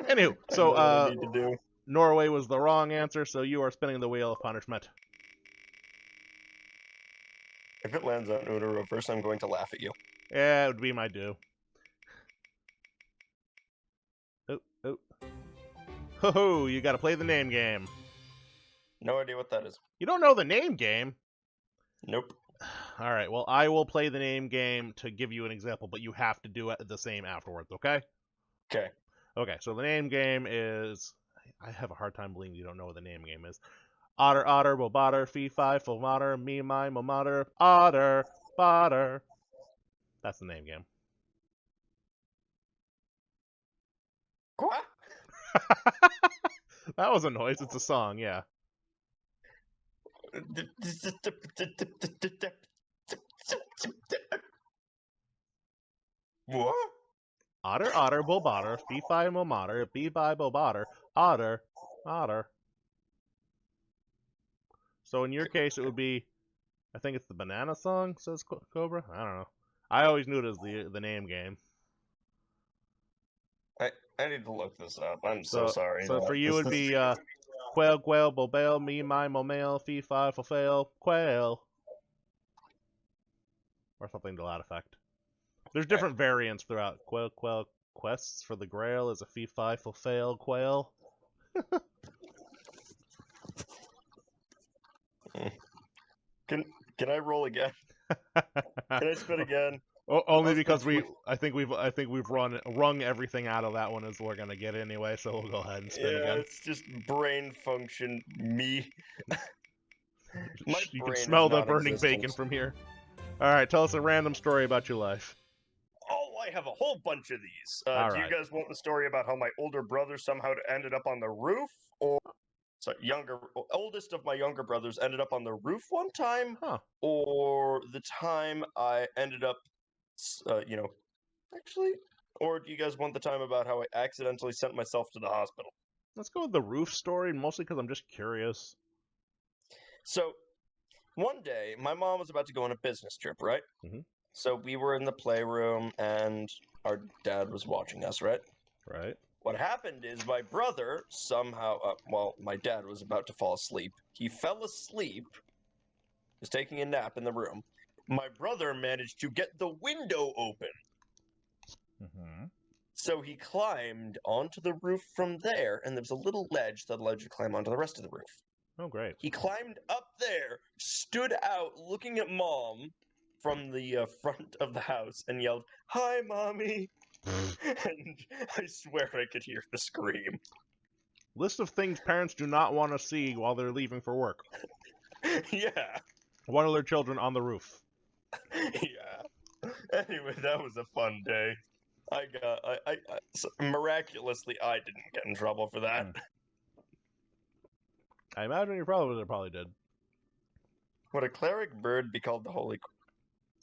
Anywho, so, Norway was the wrong answer, so you are spinning the wheel of punishment. If it lands on Uno first, I'm going to laugh at you. Yeah, it would be my due. Oh. Ho-ho, you gotta play the name game. No idea what that is. You don't know the name game? Nope. Alright, well, I will play the name game to give you an example, but you have to do it the same afterwards, okay? Okay. Okay, so the name game is... I have a hard time believing you don't know what the name game is. Otter, otter, bobotter, fee, fi, fo, matter, me, my, mo, matter, otter, botter. That's the name game. What? That was a noise. It's a song, yeah. What? Otter, otter, bobotter, fee fi mo motter, bee bi bobotter, otter, otter. So in your case, it would be, I think it's the banana song, says Cobra? I don't know. I always knew it as the name game. I need to look this up. I'm so So sorry. so for you, it would be quail, quail, bobale, me, my, mo, male, fee, fi, fulfill, quail. Or something to that effect. There's different variants throughout. Quail, quail, quests for the grail is a fee, fi, fulfill, quail. Can I roll again? Can I spit again? Only because I think we've wrung everything out of that one as we're gonna get anyway, so we'll go ahead and spin again. It's just brain function me. My You brain can smell is the not burning existent. bacon from here. Alright, tell us a random story about your life. Oh, I have a whole bunch of these. All do you right. guys want the story about how my older brother somehow ended up on the roof, or oldest of my younger brothers ended up on the roof one time, Huh. or the time I ended up, actually, or do you guys want the time about how I accidentally sent myself to the hospital? Let's go with the roof story, mostly because I'm just curious. So, one day, my mom was about to go on a business trip, right? Mhm. So we were in the playroom, and our dad was watching us, right? Right? What happened is my brother somehow, my dad was about to fall asleep. He fell asleep, was taking a nap in the room. My brother managed to get the window open. Mm-hmm. So he climbed onto the roof from there, and there was a little ledge that allowed you to climb onto the rest of the roof. Oh, great. He climbed up there, stood out looking at Mom from the front of the house, and yelled, "Hi, Mommy!" And I swear I could hear the scream. List of things parents do not want to see while they're leaving for work. Yeah. One of their children on the roof. Yeah. Anyway, that was a fun day. Miraculously, I didn't get in trouble for that. I imagine your brother probably did. Would a cleric bird be called the Holy?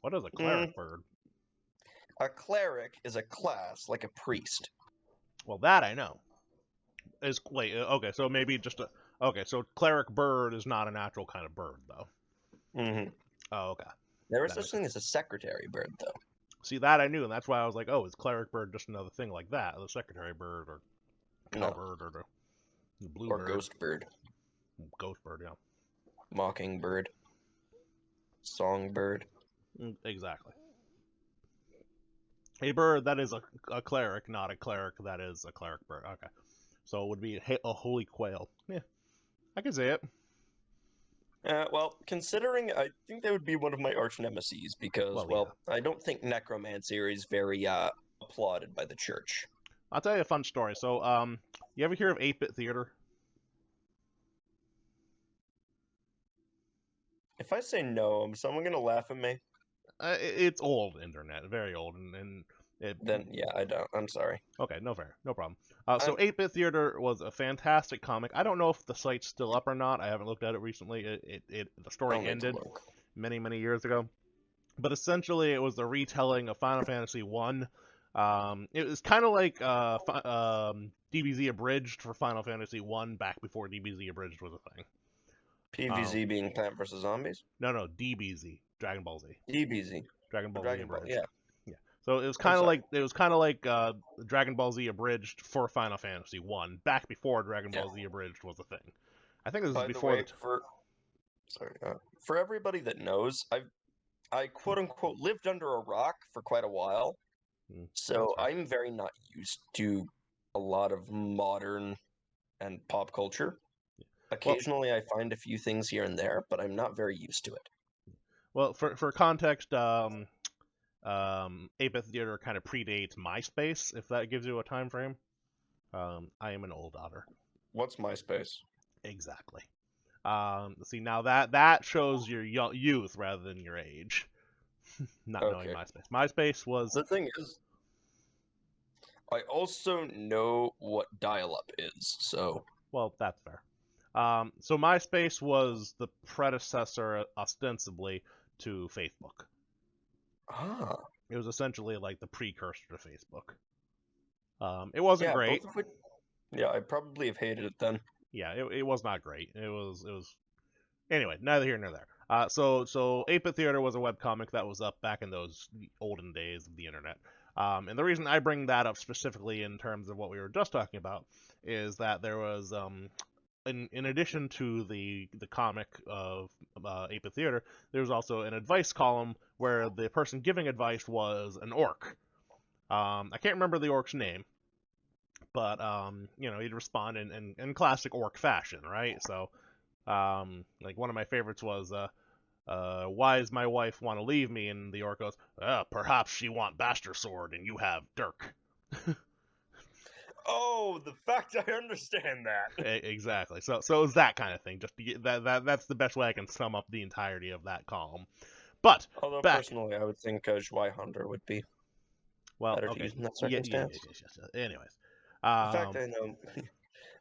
What is a cleric bird? A cleric is a class, like a priest. Well, that I know. Wait, okay, so maybe just a... Okay, so cleric bird is not an actual kind of bird, though. Mm-hmm. Oh, okay. There is such thing as a secretary bird, though. See, that I knew, and that's why I was like, oh, is cleric bird just another thing like that? The secretary bird, or cowbird, or the blue or bird. ghost bird. Ghost bird, yeah. Mockingbird. Songbird. Exactly. A bird that is a cleric, not a cleric that is a cleric bird. Okay. So it would be a holy quail. Yeah, I can say it. Well, considering I think that would be one of my arch nemeses because, I don't think Necromancer is very applauded by the church. I'll tell you a fun story. So, you ever hear of 8-bit theater? If I say no, is someone gonna laugh at me? It's old internet, very old, and then yeah, I don't. I'm sorry. Okay, no fair, no problem. So 8-bit theater was a fantastic comic. I don't know if the site's still up or not. I haven't looked at it recently. The story ended many years ago, but essentially it was a retelling of Final Fantasy 1. It was kind of like DBZ Abridged for Final Fantasy 1 back before DBZ Abridged was a thing. PVZ being Plant vs. Zombies? No, DBZ, Dragon Ball Z. DBZ. Dragon Ball Z Abridged. Yeah. So it was kind of like Dragon Ball Z Abridged for Final Fantasy 1 back before Dragon Ball Z Abridged was a thing. I think this is before for everybody that knows, I quote unquote lived under a rock for quite a while. So I'm very not used to a lot of modern and pop culture. Occasionally I find a few things here and there, but I'm not very used to it. Well, for context, 8-bit theater kind of predates MySpace, if that gives you a time frame. I am an old otter. What's MySpace? Exactly. See, now that shows your youth rather than your age. Not knowing MySpace. MySpace was... The thing is, I also know what dial-up is, so... Well, that's fair. So MySpace was the predecessor, ostensibly, to Facebook. Ah. It was essentially like the precursor to Facebook. It wasn't great. Both of which, yeah, I probably have hated it then. Yeah, it was not great. It was anyway, neither here nor there. So 8-Bit Theater was a webcomic that was up back in those olden days of the internet. And the reason I bring that up specifically in terms of what we were just talking about is that there was in addition to the comic of 8-Bit Theater, there was also an advice column where the person giving advice was an orc. I can't remember the orc's name, but he'd respond in classic orc fashion, right? So, like one of my favorites was, why does my wife want to leave me? And the orc goes, perhaps she want Bastard Sword and you have Dirk. Oh, the fact I understand that. Exactly. So it's that kind of thing. Just to get that's the best way I can sum up the entirety of that column. But Although back, personally, I would think Zweihander would be better to use in that circumstance. Yes. Anyways, in fact, I know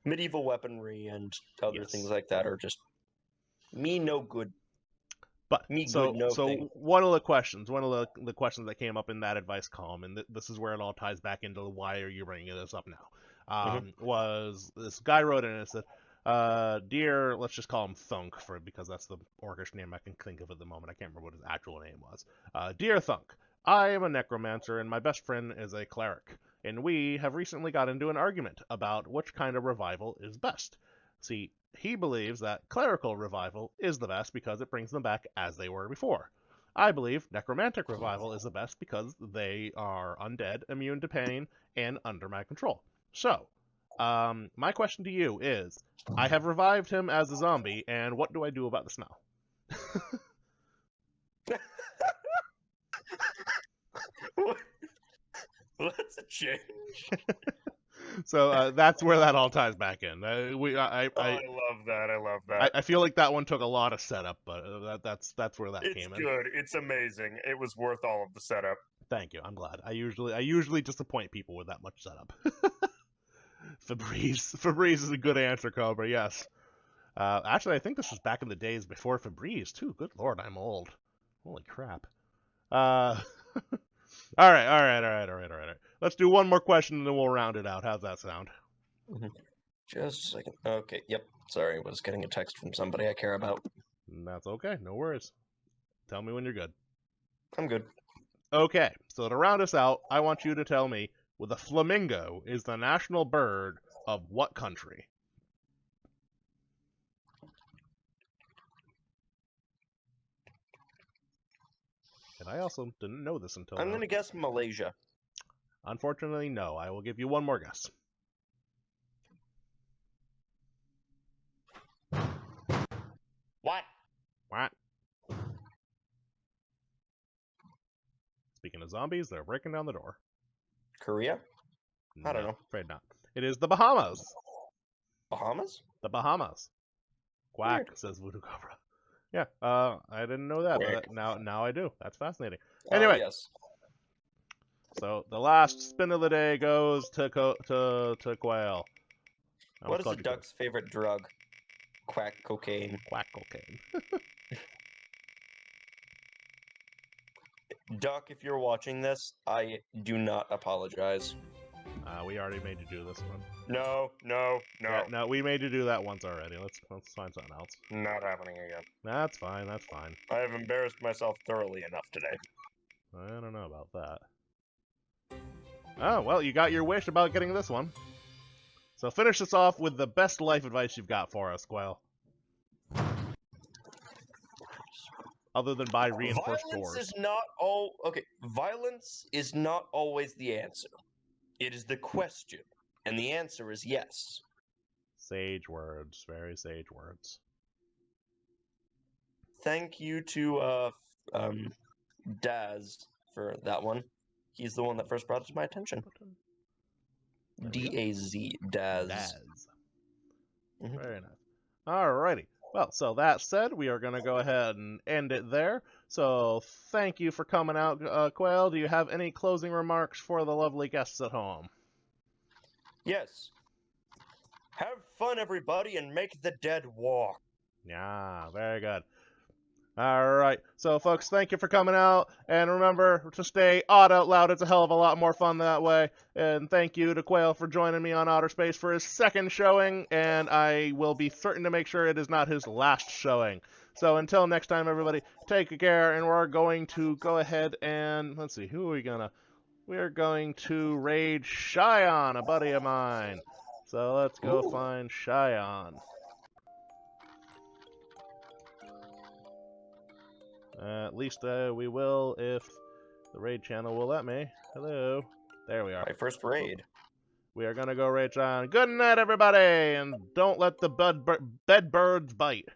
medieval weaponry and other things like that are just me no good. But me so good no so thing. one of the questions that came up in that advice column, and this is where it all ties back into why are you bringing this up now, was this guy wrote in and said, dear, let's just call him Thunk because that's the orcish name I can think of at the moment. I can't remember what his actual name was. Dear Thunk, I am a necromancer and my best friend is a cleric, and we have recently got into an argument about which kind of revival is best. See, he believes that clerical revival is the best because it brings them back as they were before. I believe necromantic revival is the best because they are undead, immune to pain, and under my control. So, my question to you is, I have revived him as a zombie, and what do I do about the smell? Well, that's a change. So that's where that all ties back in. I love that. I love that. I feel like that one took a lot of setup, but that's where that came in. It's good. It's amazing. It was worth all of the setup. Thank you. I'm glad. I usually disappoint people with that much setup. Febreze is a good answer, Cobra. Yes. Actually, I think this was back in the days before Febreze too. Good lord, I'm old. Holy crap. All right. Let's do one more question and then we'll round it out. How's that sound? Just a second. Okay, yep. Sorry, I was getting a text from somebody I care about. That's okay. No worries. Tell me when you're good. I'm good. Okay, so to round us out, I want you to tell me, the flamingo is the national bird of what country? And I also didn't know this until I'm going to guess Malaysia. Unfortunately, no. I will give you one more guess. What? Speaking of zombies, they're breaking down the door. Korea? I don't know. Afraid not. It is the Bahamas. Bahamas? The Bahamas. Quack, says Voodoo Cobra. Yeah, I didn't know that, but now I do. That's fascinating. Anyway, yes. So the last spin of the day goes to Quail. What is a duck's favorite drug? Quack cocaine. Quack cocaine. Duck, if you're watching this, I do not apologize. We already made you do this one. No. Yeah, no, we made you do that once already. Let's find something else. Not happening again. That's fine. I have embarrassed myself thoroughly enough today. I don't know about that. Oh, well, you got your wish about getting this one. So finish this off with the best life advice you've got for us, Quail. Other than buy reinforced doors. Violence is not always the answer. It is the question, and the answer is yes. Sage words, very sage words. Thank you to Daz for that one. He's the one that first brought it to my attention. D-A-Z, Daz. Very nice. Alrighty. Well, so that said, we are going to go ahead and end it there. So thank you for coming out, Quail. Do you have any closing remarks for the lovely guests at home? Yes. Have fun, everybody, and make the dead walk. Yeah, very good. Alright, so folks, thank you for coming out, and remember to stay odd out loud. It's a hell of a lot more fun that way. And thank you to Quail for joining me on Otter Space for his second showing, and I will be certain to make sure it is not his last showing. So until next time, everybody, take care, and we're going to go ahead and, let's see, who are we gonna... We're going to raid Cheyenne, a buddy of mine. So let's go find Cheyenne. At least we will if the raid channel will let me. Hello. There we are. My first raid. We are going to go raid Cheyenne. Good night, everybody, and don't let the bed birds bite.